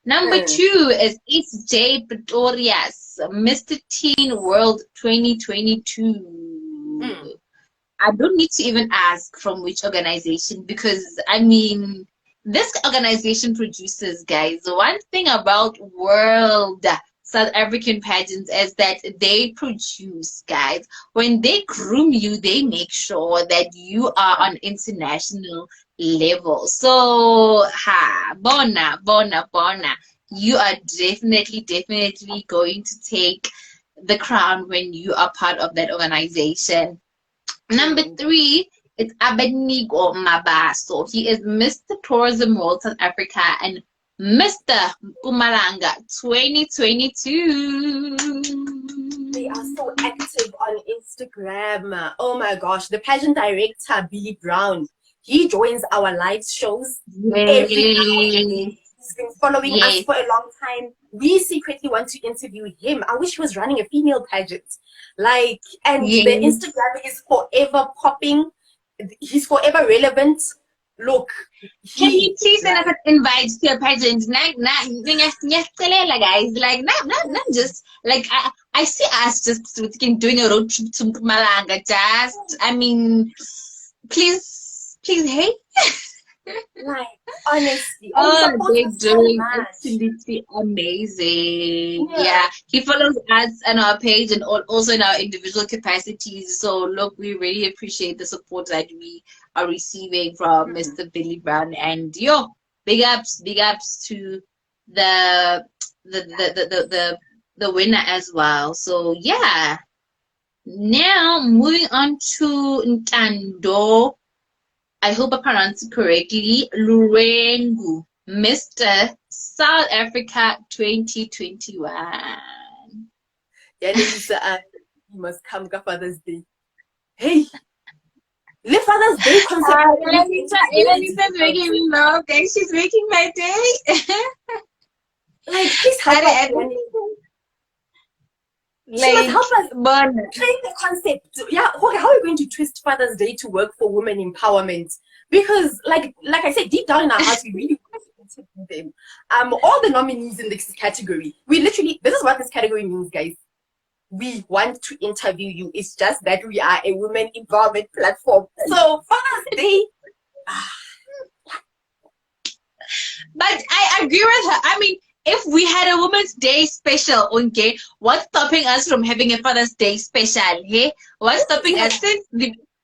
Number 2 is East J Pretorius, Mr. Teen World 2022. I don't need to even ask from which organization, because I mean, this organization produces, guys. One thing about World South African pageants is that they produce, guys. When they groom you, they make sure that you are on international level. So, bona. You are definitely going to take the crown when you are part of that organization. Number 3, it's Abednego Mabaso. He is Mr. Tourism World South Africa and Mr. Mpumalanga 2022. They are so active on Instagram. Oh my gosh, the pageant director, Billy Brown, he joins our live shows every now and then. He's been following us for a long time. We secretly want to interview him. I wish he was running a female pageant. Like, and the Instagram is forever popping. He's forever relevant. Look, can you please send us an invite to a pageant? Guys, like, not just like I see us just doing a road trip to Mpumalanga. Just, I mean, please, hey. Like, honestly, and he Oh, supports they're us so doing much. absolutely amazing. Yeah. Yeah, he follows us on our page and also in our individual capacities. So, look, we really appreciate the support that we are receiving from Mhm. Mr. Billy Brown. And yo, big ups to the the winner as well. So, yeah. Now, moving on to Ntando. I hope I pronounced it correctly. Lurengu, Mr. South Africa 2021. Yeah, Lisa, you must come to Father's Day. Hey, the Father's Day concept is very Elisa's difficult. making me laugh. Okay, she's making my day. Like, please help us, That Yanni. She must like, help us but train the concept. Yeah, okay, how are we going to twist Father's Day to work for women empowerment? Because, like I said, deep down in our hearts, we really want to interview them. All the nominees in this category, we literally, this is what this category means, guys. We want to interview you. It's just that we are a women empowerment platform. So Father's Day, I agree with her. I mean, if we had a Women's Day special, okay, what's stopping us from having a Father's Day special? Yeah, what's stopping us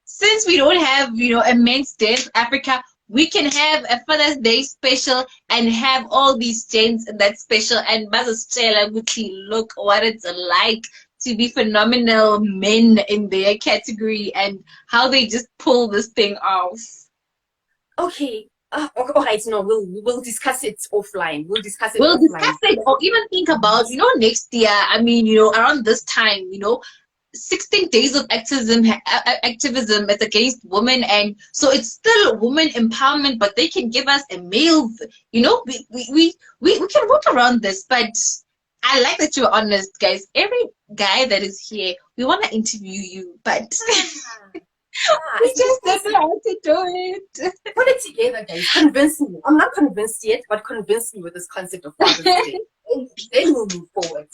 since we don't have a Men's Day in Africa? We can have a Father's Day special and have all these gents in that special and Stella Gucci look what it's like to be phenomenal men in their category and how they just pull this thing off. okay. Okay, all right, no, we'll discuss it offline. We'll discuss it We'll offline. discuss it or even think about, next year. I mean, around this time, 16 days of activism is against women, and so it's still women empowerment, but they can give us a male, we can work around this. But I like that you're honest, guys. Every guy that is here, we want to interview you, but we See, just don't know how to do it. put it together, guys. Convince me. I'm not convinced yet, but convince me with this concept of Father's Day. Then we'll move forward.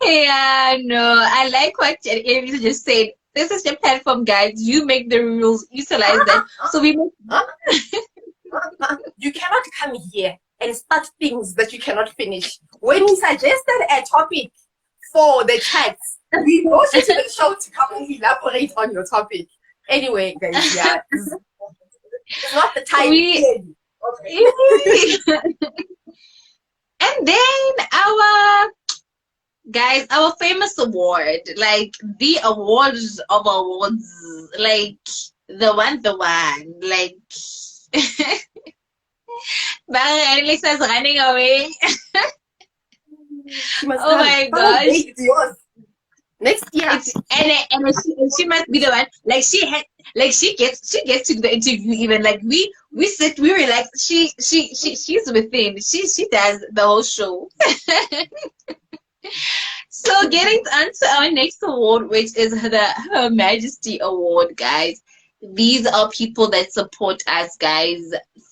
Yeah, no, I like what Elisa just said. This is your platform, guys. You make the rules, utilize that. So we make. You cannot come here and start things that you cannot finish. When we suggested a topic for the chats, we brought you to the show to come and elaborate on your topic. Anyway, guys, yeah, it's not the time. We, Okay. and then our guys, our famous award, like the awards of awards, like the one, like. Bang, Elisa's running away. She must Oh come. my Father's Day gosh. is yours. Next year. It's and she must be the one. Like she gets to the interview even. Like we sit, we relax. She's within. She does the whole show. So getting on to our next award, which is Her Majesty Award, guys. These are people that support us, guys,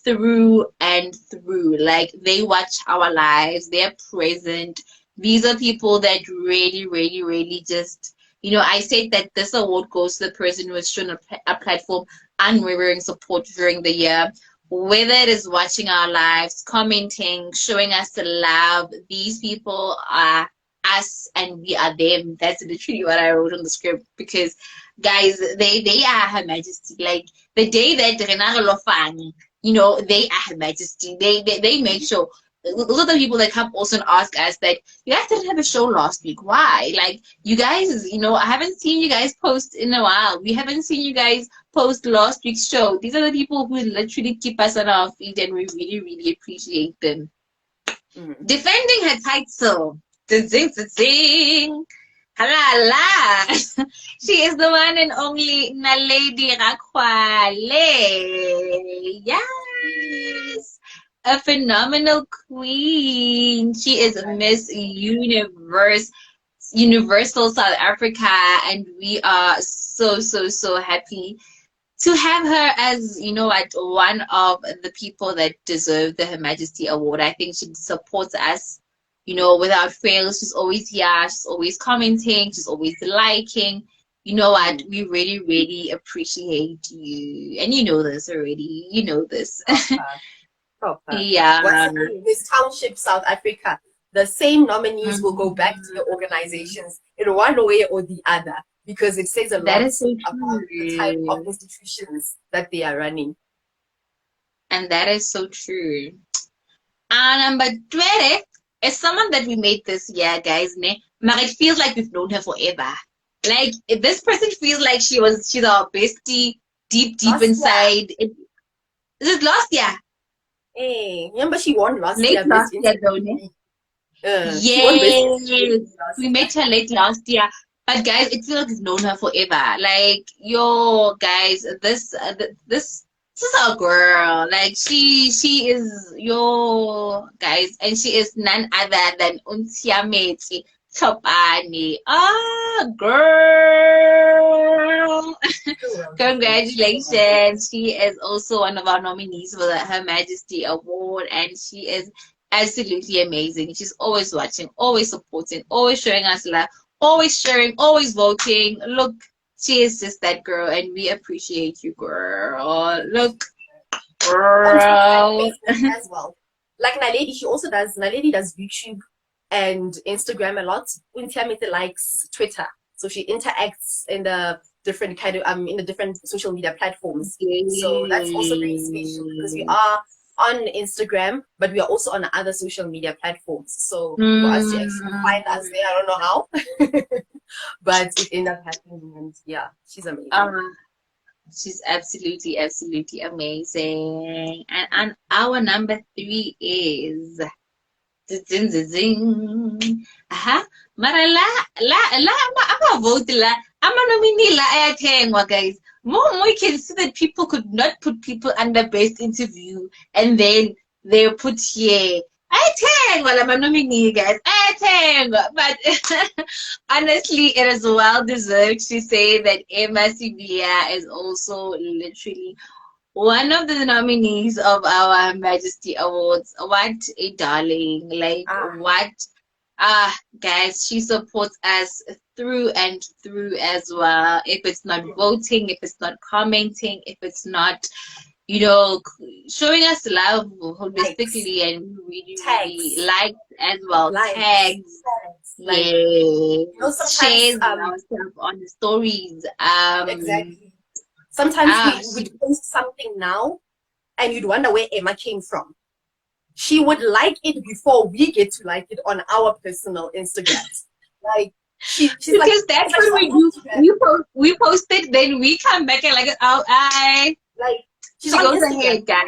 through and through. Like they watch our lives, they're present. These are people that really, really, really just, I said that this award goes to the person who has shown a platform unwavering support during the year. Whether it is watching our lives, commenting, showing us the love, these people are us and we are them. That's literally what I wrote on the script because guys, they are Her Majesty. Like the day that Renare Lofang, they are Her Majesty. They make sure. Those are the people that come also and ask us that you guys didn't have a show last week. Why? Like you guys, I haven't seen you guys post in a while. We haven't seen you guys post last week's show. These are the people who literally keep us on our feet, and we really, really appreciate them. Mm. Defending her title. Zing. Halala. She is the one and only Naledi Rakwale. Yes. A phenomenal queen. She is Miss Universe, Universal South Africa, and we are so, so, so happy to have her as, one of the people that deserve the Her Majesty Award. I think she supports us without fail. She's always here. She's always commenting. She's always liking. you know what? We really, really appreciate you. And you know this already. You know this. Proper, proper. What's Yeah. the name? This Township, South Africa. The same nominees will go back to the Mhm. organizations in one way or the other because it says a That lot is so about the type of true. institutions that they are running. And that is so true. And number 20 is someone that we made this year, guys. Ne? But it feels like we've known her forever. Like this person feels like she's our bestie deep, deep Last year, inside. Is it last year? hey, remember she won last Late year, best last year interview though, with ne? me. She won best Yes, interview with me last we year. met her late last year. But guys, it feels like we've known her forever. Like, yo, guys, this is our girl. Like, she is yo, guys, and she is none other than Untiameti Chopani. Ah, girl. You're welcome, babes. You're welcome. Congratulations. She is also one of our nominees for the Her Majesty Award, and she is absolutely amazing. She's always watching, always supporting, always showing us love, always sharing, always voting. Look, she is just that girl, and we appreciate you, girl. Look, On Twitter and girl. Facebook as well. Like Naledi, Naledi does YouTube and Instagram a lot. Untiamete likes Twitter. So she interacts in the different kind of in the different social media platforms. So that's also very special because we Yay. are on Instagram, but we are also on other social media platforms. So for us to actually find us Mm. there, I don't know how, but it ended up happening. And yeah, she's amazing. Uh, she's absolutely, absolutely amazing. And our number three is zing, zing, zing. Aha. Mara ama vote la, ama nominee la ayathengwa, guys. More we can see that people could not put people under best interview and then they're put here. Ayathengwa la nominee, guys. Ayathengwa. But honestly, it is well deserved to say that Emma Sivia is also literally one of the nominees of our Majesty Awards. What a darling. Like, Ah, what? Guys, she supports us through and through as well. If it's not voting, if it's not commenting, if it's not, showing us love likes, holistically and really, really tags, likes as well. likes, Tags. tags. Like, Yes. sometimes Shares ourselves on the stories. exactly. Sometimes Ah, we'd post something now and you'd wonder where Emma came from. She would like it before we get to like it on our personal Instagrams. Like because she's that's like what so we do. Instagram. We post it, then we come back and like, oh, I. Like she's She on goes Instagram ahead, guys.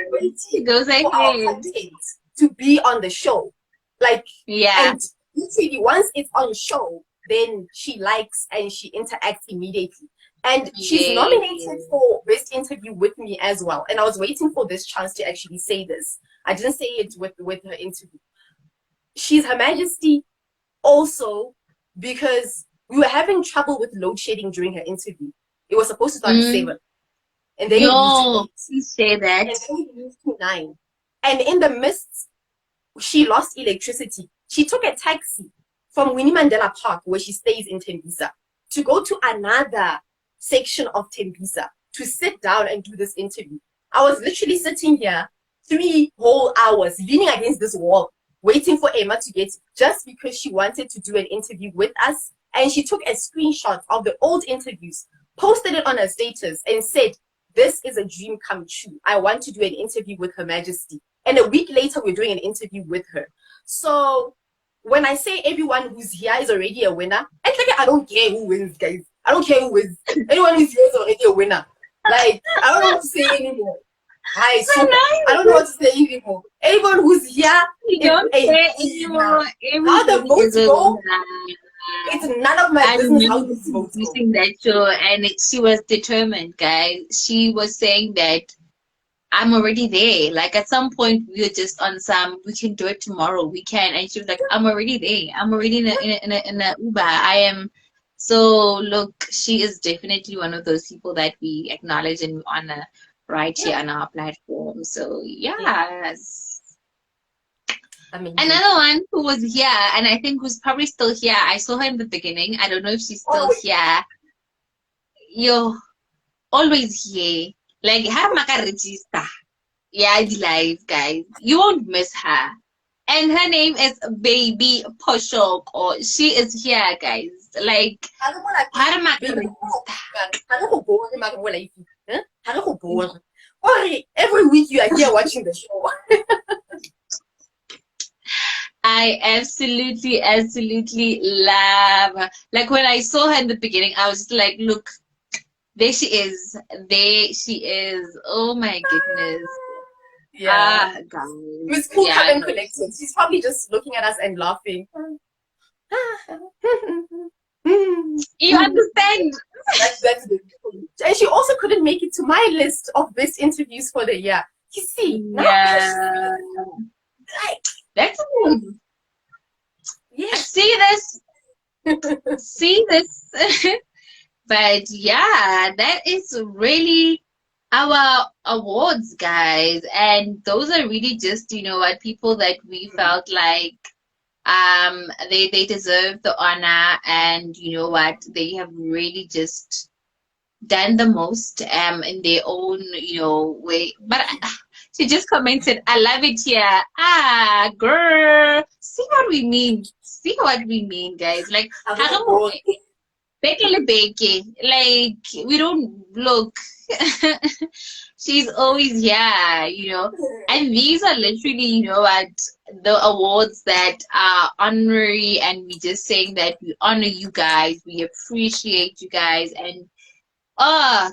She waiting goes for our ahead. content to be on the show. Like Yeah. and literally once it's on show, then she likes and she interacts immediately. And she's nominated Yeah. for Best Interview with me as well. And I was waiting for this chance to actually say this. I didn't say it with her interview. She's Her Majesty also because we were having trouble with load shedding during her interview. It was supposed to start at Mm. 7, and then it moved to Yo, 8, please say that. and then it moved to 9. And in the midst, she lost electricity. She took a taxi from Winnie Mandela Park, where she stays in Tembisa, to go to another section of Tembisa to sit down and do this interview. I was literally sitting here 3 whole hours, leaning against this wall, waiting for Emma to get just because she wanted to do an interview with us. And she took a screenshot of the old interviews, posted it on her status, and said, "This is a dream come true. I want to do an interview with Her Majesty." And a week later, we're doing an interview with her. So when I say everyone who's here is already a winner, it's like I don't care who wins, guys. I don't care who wins. Anyone who's here is already a winner. Like, I don't know what to say anymore. Hi, I super. I don't know know what to say anymore. Anyone who's here you is don't a say winner. anymore. How the Everybody is votes a go, winner. it's none of my I business how remember these votes go. producing that show, and she was determined, guys. She was saying that I'm already there. Like at some point, we were just on some. We can do it tomorrow. We can, and she was like, "I'm already there. I'm already in a Uber. I am." So look, she is definitely one of those people that we acknowledge and honor right Yeah, here on our platform. So yeah, yes. amazing. Another one who was here, and I think who's probably still here. I saw her in the beginning. I don't know if she's Oh, still wait, here. you're always here. Like, have maka register. Yeah, the live, guys. You won't miss her. And her name is Baby Poshok, or she is here, guys. Like, have maka register. Every week you are here watching the show. I absolutely love her. Like, when I saw her in the beginning, I was like, look, there she is. There she is. Oh my goodness. Yeah. Guys. Miss Cool Yeah, come and no. collected. She's probably just looking at us and laughing. You understand? That's the and she also couldn't make it to my list of best interviews for the year. You see, now Yeah. like, That's good. yeah. See this? See this? But yeah, that is really our awards, guys. And those are really just, what, people that we felt like they deserve the honor, and you know what, they have really just done the most in their own way. But she just commented, I love it here. Girl, see what we mean, guys. Like, like, we don't look. She's always here. And these are literally, what, the awards that are honorary, and we just saying that we honor you guys, we appreciate you guys, and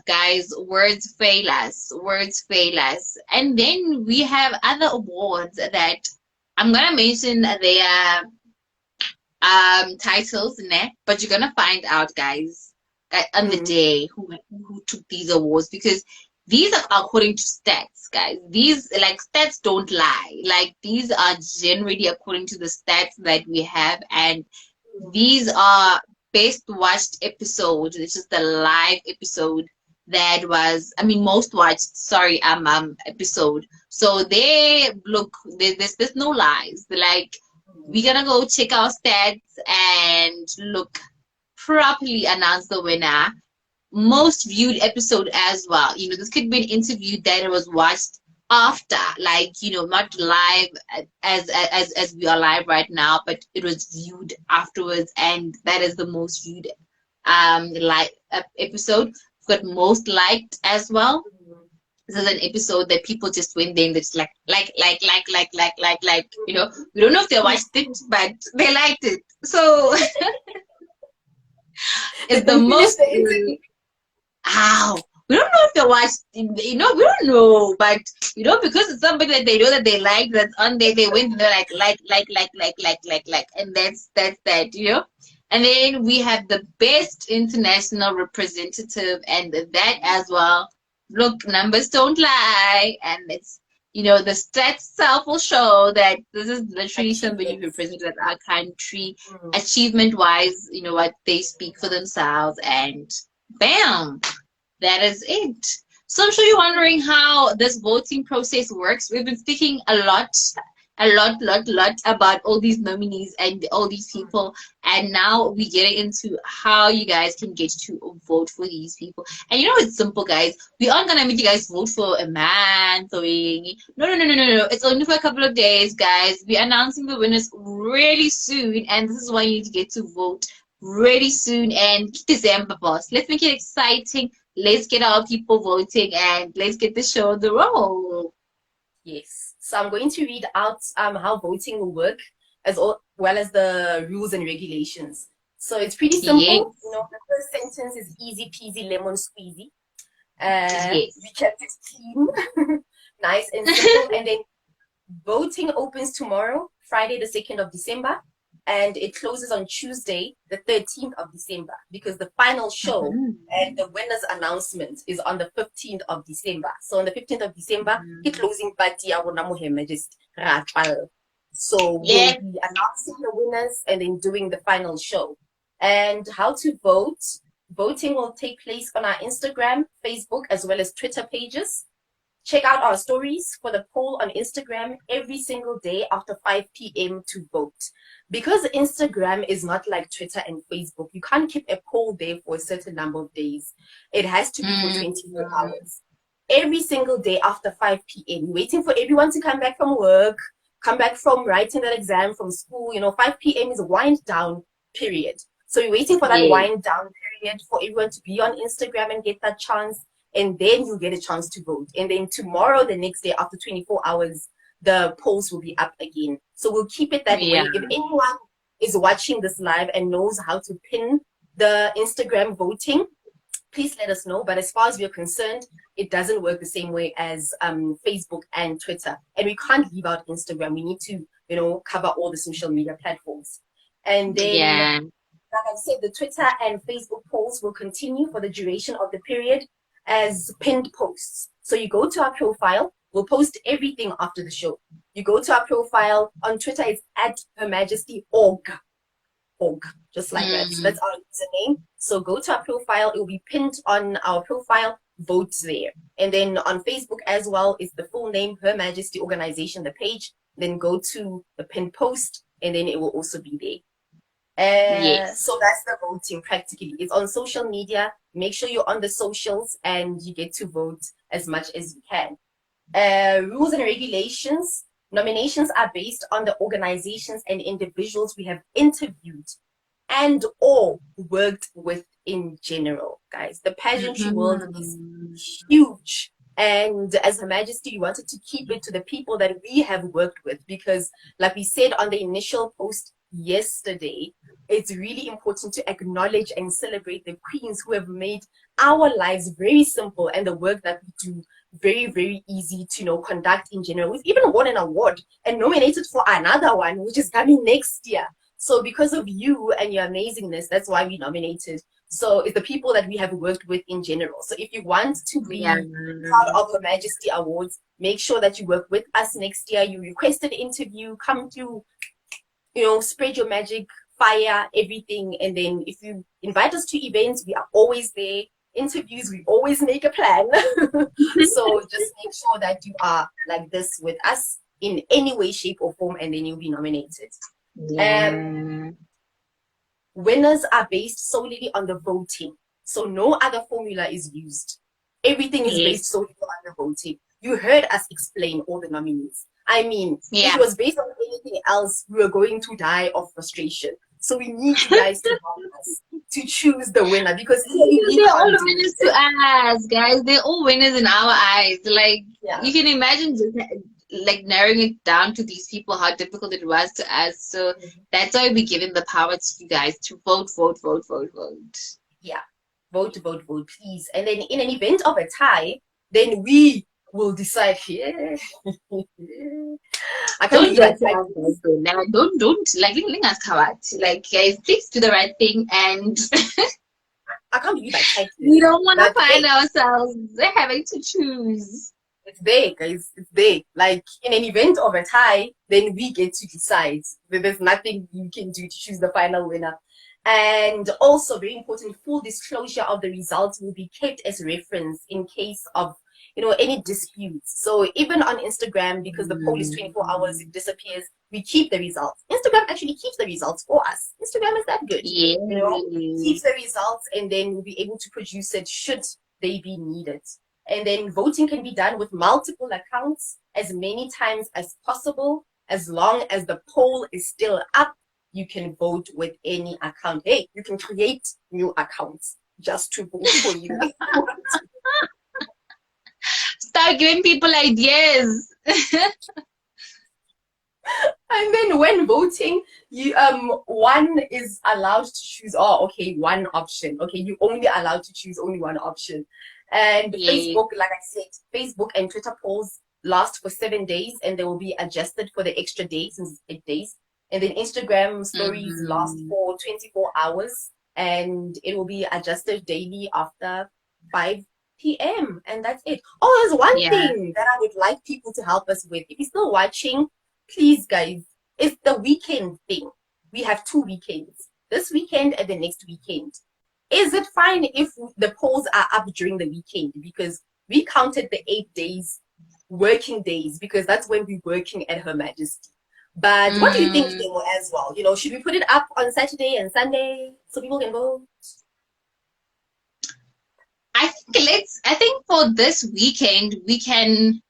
guys, words fail us. Words fail us. And then we have other awards that I'm gonna mention their titles, but you're gonna find out, guys, on the day who took these awards, because these are according to stats, guys. These, like, stats don't lie. Like, these are generally according to the stats that we have, and these are best watched episode. This is the live episode that was, most watched. Sorry, episode. So there's no lies. Like, we're gonna go check our stats and look, properly announce the winner. Most viewed episode as well. This could be an interview that was watched after, like, not live as we are live right now, but it was viewed afterwards, and that is the most viewed like episode. We've got most liked as well. This is an episode that people just went there and just like, we don't know if they watched it, but they liked it. So it's the most. We don't know if they watched, we don't know, but because it's somebody that they know that they like, that's on there, they went and they're like, and that's that. And then we have the best international representative, and that as well. Look, numbers don't lie, and it's, the stats itself will show that this is literally somebody who represented our country, achievement-wise. What, they speak for themselves, and bam. That is it. So I'm sure you're wondering how this voting process works. We've been speaking a lot about all these nominees and all these people, and now we're getting into how you guys can get to vote for these people. And it's simple, guys. We aren't gonna make you guys vote for a man. No. It's only for a couple of days, guys. We're announcing the winners really soon, and this is why you need to get to vote really soon. And December, boss. Let's make it exciting. Let's get our people voting, and let's get the show on the roll. Yes. So I'm going to read out how voting will work, as well as the rules and regulations. So it's pretty simple. Yes. The first sentence is easy peasy lemon squeezy. Yes. We kept it clean, nice and simple. And then voting opens tomorrow, Friday the 2nd of December. And it closes on Tuesday, the 13th of December, because the final show and the winner's announcement is on the 15th of December. So on the 15th of December, the closing party, Majesty. So we'll be announcing the winners and then doing the final show. And how to vote. Voting will take place on our Instagram, Facebook, as well as Twitter pages. Check out our stories for the poll on Instagram every single day after 5 p.m. to vote. Because Instagram is not like Twitter and Facebook, you can't keep a poll there for a certain number of days. It has to be for 24 Mm. hours. Every single day after 5 p.m., waiting for everyone to come back from work, come back from writing that exam from school. 5 p.m. is a wind down period. So you're waiting for that Yes. wind down period for everyone to be on Instagram and get that chance. And then you get a chance to vote. And then tomorrow, the next day, after 24 hours, the polls will be up again. So we'll keep it that Yeah. way. If anyone is watching this live and knows how to pin the Instagram voting, please let us know. But as far as we're concerned, it doesn't work the same way as Facebook and Twitter. And we can't leave out Instagram. We need to, cover all the social media platforms. And then, Yeah. like I said, the Twitter and Facebook polls will continue for the duration of the period as pinned posts. So you go to our profile, we'll post everything after the show. You go to our profile on Twitter, it's at Her Majesty org, just like that. Mm. That's our username. So go to our profile, it will be pinned on our profile, vote there. And then on Facebook as well, it's the full name, Her Majesty Organization, the page. Then go to the pinned post, and then it will also be there. Yes. So that's the voting practically. It's on social media. Make sure you're on the socials and you get to vote as much as you can. Rules and regulations. Nominations are based on the organizations and individuals we have interviewed and or worked with in general, guys. The pageantry world is Mhm. huge. And as Her Majesty, we wanted to keep it to the people that we have worked with because, like we said on the initial post yesterday, it's really important to acknowledge and celebrate the queens who have made our lives very simple and the work that we do very, very easy to conduct in general. We've even won an award and nominated for another one, which is coming next year. So because of you and your amazingness, that's why we nominated. So it's the people that we have worked with in general. So if you want to Yeah. be part of the Majesty Awards, make sure that you work with us next year. You request an interview, come to, spread your magic, fire, everything. And then if you invite us to events, we are always there. Interviews, we always make a plan. So just make sure that you are like this with us in any way, shape, or form, and then you'll be nominated. Yeah. Winners are based solely on the voting. So no other formula is used. Everything is based Yes. solely on the voting. You heard us explain all the nominees. I mean, if Yeah. it was based on anything else, we were going to die of frustration. So we need you guys to help us to choose the winner because we They're all can't do winners to it. us, guys. They're all winners in our eyes. Like, Yeah. you can imagine just like narrowing it down to these people, how difficult it was to us. So that's why we're giving the power to you guys to vote, vote, vote, vote, vote. Yeah. Vote, vote, vote, please. And then in an event of a tie, then we will decide. Yeah. I can't Don't believe do I it to us, typed guys. this. Though. Like, don't like letting us covered. Like, guys, please do the right thing, and I can't believe I typed we this. don't want to But find hey, ourselves having to choose. it's there, guys. It's there. Like in an event of a tie, then we get to decide. There's nothing you can do to choose the final winner. And also, very important, full disclosure of the results will be kept as reference in case of any disputes. So even on Instagram, because the poll is 24 hours, it disappears. We keep the results. Instagram actually keeps the results for us. Instagram is that good, keeps Yes. the results, and then we'll be able to produce it should they be needed. And then voting can be done with multiple accounts as many times as possible. As long as the poll is still up, you can vote with any account. Hey, you can create new accounts just to vote for you. Start giving people ideas. And then when voting, you one is allowed to choose. Oh, okay, one option. Okay, you only allowed to choose only one option. And Yeah. Facebook, like I said, Facebook and Twitter polls last for 7 days, and they will be adjusted for the extra days, since it's 8 days. And then Instagram stories last Mhm. for 24 hours, and it will be adjusted daily after 5 p.m. And that's it. Oh, there's one Yeah. thing that I would like people to help us with. If you're still watching, please, guys, it's the weekend thing. We have 2 weekends, this weekend and the next weekend. Is it fine if the polls are up during the weekend? Because we counted the 8 days, working days, because that's when we're working at Her Majesty. But what do you think, Mm, though, as well? You know, should we put it up on Saturday and Sunday so people can vote? I think for this weekend we can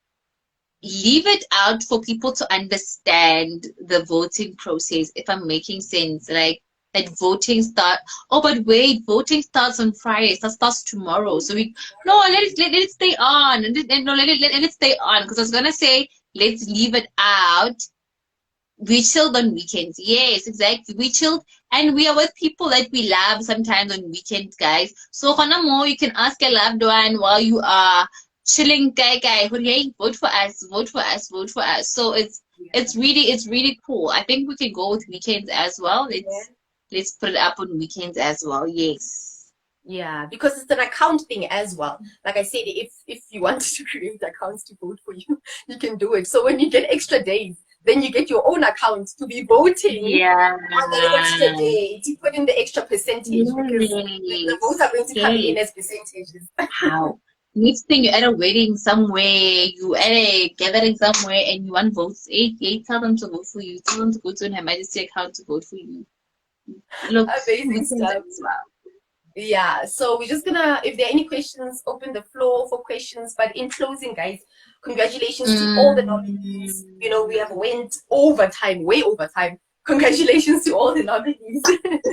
leave it out for people to understand the voting process, if I'm making sense. Like that voting start. Oh, but wait, voting starts on Friday. That starts tomorrow. So we no, let it stay on. No, let it stay on. Because I was gonna say let's leave it out. We chilled on weekends. Yes, exactly. We chilled and we are with people that we love sometimes on weekends, guys. So more you can ask a loved one while you are chilling, guy, hey, vote for us, vote for us, vote for us. So it's really cool. I think we can go with weekends as well. Yeah. Let's put it up on weekends as well. Yes. Yeah, because it's an account thing as well. Like I said, if you want to create accounts to vote for you, you can do it. So when you get extra days, then you get your own account to be voting Yeah. on that extra day to put in the extra percentage because the votes Yes. are going to come in Yes. as percentages. How? Next thing you're at a wedding somewhere, you at a gathering somewhere, and you want votes. Tell them to vote for you. Tell them to go to Her Majesty account to vote for you. Look, Amazing we can do stuff. as well. Yeah, so we're just gonna, if there are any questions, open the floor for questions. But in closing, guys, congratulations to all the nominees. You know, we have Mm, went over time, way over time. Congratulations to all the nominees.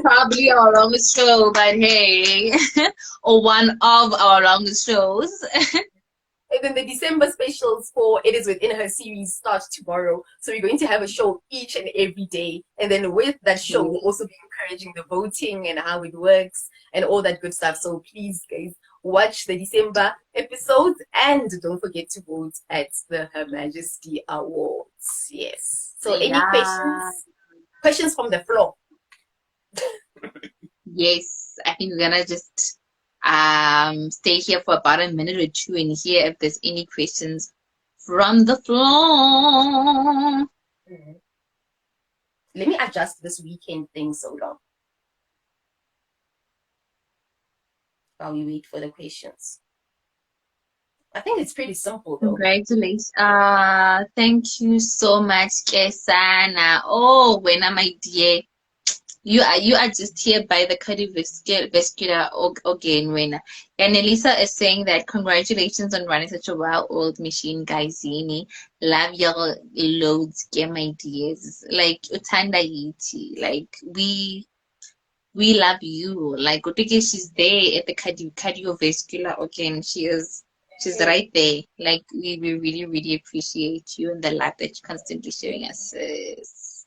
probably our longest show, but hey, or one of our longest shows. And then the December specials for It Is Within Her series start tomorrow. So we're going to have a show each and every day. And then with that show, we'll also be encouraging the voting and how it works and all that good stuff. So please, guys, watch the December episodes and don't forget to vote at the Her Majesty Awards. Yes. So any Yeah. questions? Questions from the floor. Yes, I think we're gonna just stay here for about a minute or two and hear if there's any questions from the floor. Mhm. Let me adjust this weekend thing so long while we wait for the questions. I think it's pretty simple though. Congratulations. Thank you so much, Kesana. Oh, when am I dear? You are just here by the cardiovascular organ winner. And Elisa is saying that congratulations on running such a well-oiled machine, guys. Yini. Love your loads, get my dears. Like Utanda Yiti. Like we love you. Like Utike, she's there at the cardiovascular organ. She's right there. Like we really, really appreciate you and the love that you're constantly showing us, sis.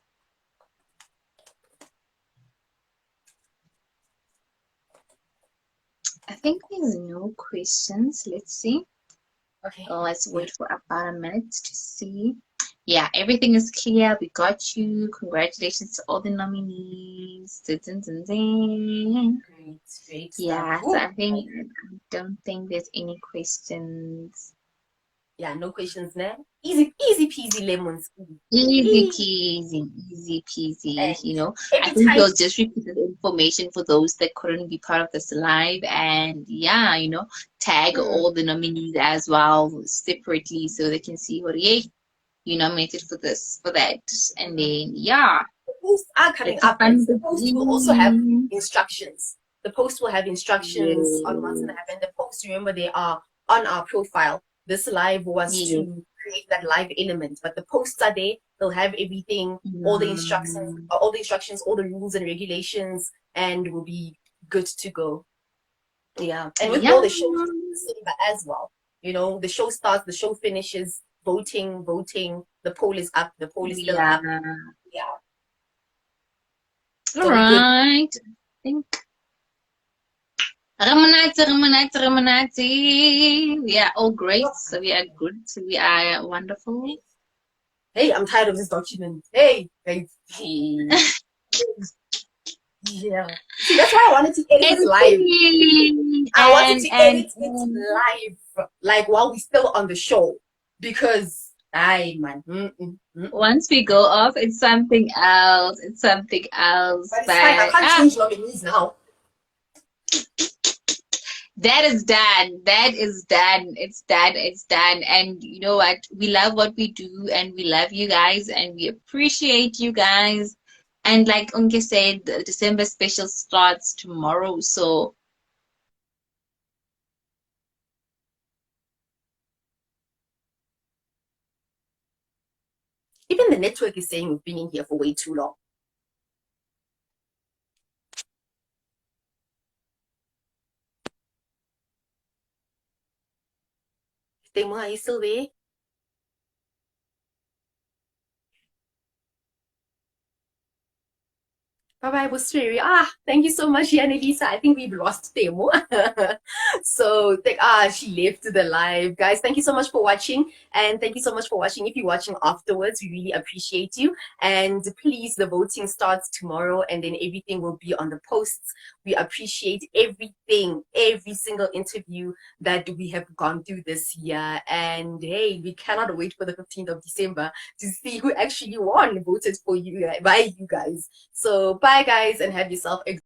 I think there's no questions. Let's see. Okay. Let's Yeah. wait for about a minute to see. Yeah, everything is clear. We got you. Congratulations to all the nominees. Dun, dun, dun, dun. Great, great stuff. Yeah, so Ooh, I don't think there's any questions. yeah, no questions now. Easy, easy peasy lemon squeezy. Easy Easy. peasy, easy peasy. And I every think time, we'll just repeat the information for those that couldn't be part of this live, and yeah, tag mm, all the nominees as well separately so they can see what yay you nominated for this, for that, and then yeah, the posts are coming let's have up, fun guys. with The the post will also have game. instructions. The post will have instructions on what's Yeah, going to happen. The posts, remember, they are on our profile. This live was yeah. to create that live element, but the posts are there. They'll have everything, Mm, all the rules and regulations, and we'll be good to go. Yeah, and with yeah, all the shows as well, the show starts, the show finishes, voting, the poll is up, the poll is still yeah. up. Yeah, All so we're good. right. I think Ramanati, Ramanati, Ramanati. We are all great. So we are good. So we are wonderful. Hey, I'm tired of this document. Hey, hey, hey. Yeah. See, that's why I wanted to edit it live. Editing I wanted to and edit it live, like while we're still on the show, because I man, once we go off, it's something else. It's something else. but it's fine. I But can't change nominees now. That is done. That is done. It's done. It's done. And you know what? We love what we do and we love you guys and we appreciate you guys. And like Unke said, the December special starts tomorrow. So Even the network is saying we've been in here for way too long. Temo, are you still there? Bye-bye, Busiri. Thank you so much, Yanelisa. I think we've lost Temo. So, she left the live. Guys, thank you so much for watching. And thank you so much for watching. If you're watching afterwards, we really appreciate you. And please, the voting starts tomorrow and then everything will be on the posts. We appreciate everything, every single interview that we have gone through this year. And hey, we cannot wait for the 15th of December to see who actually won, voted for you by you guys. So bye guys and have yourself a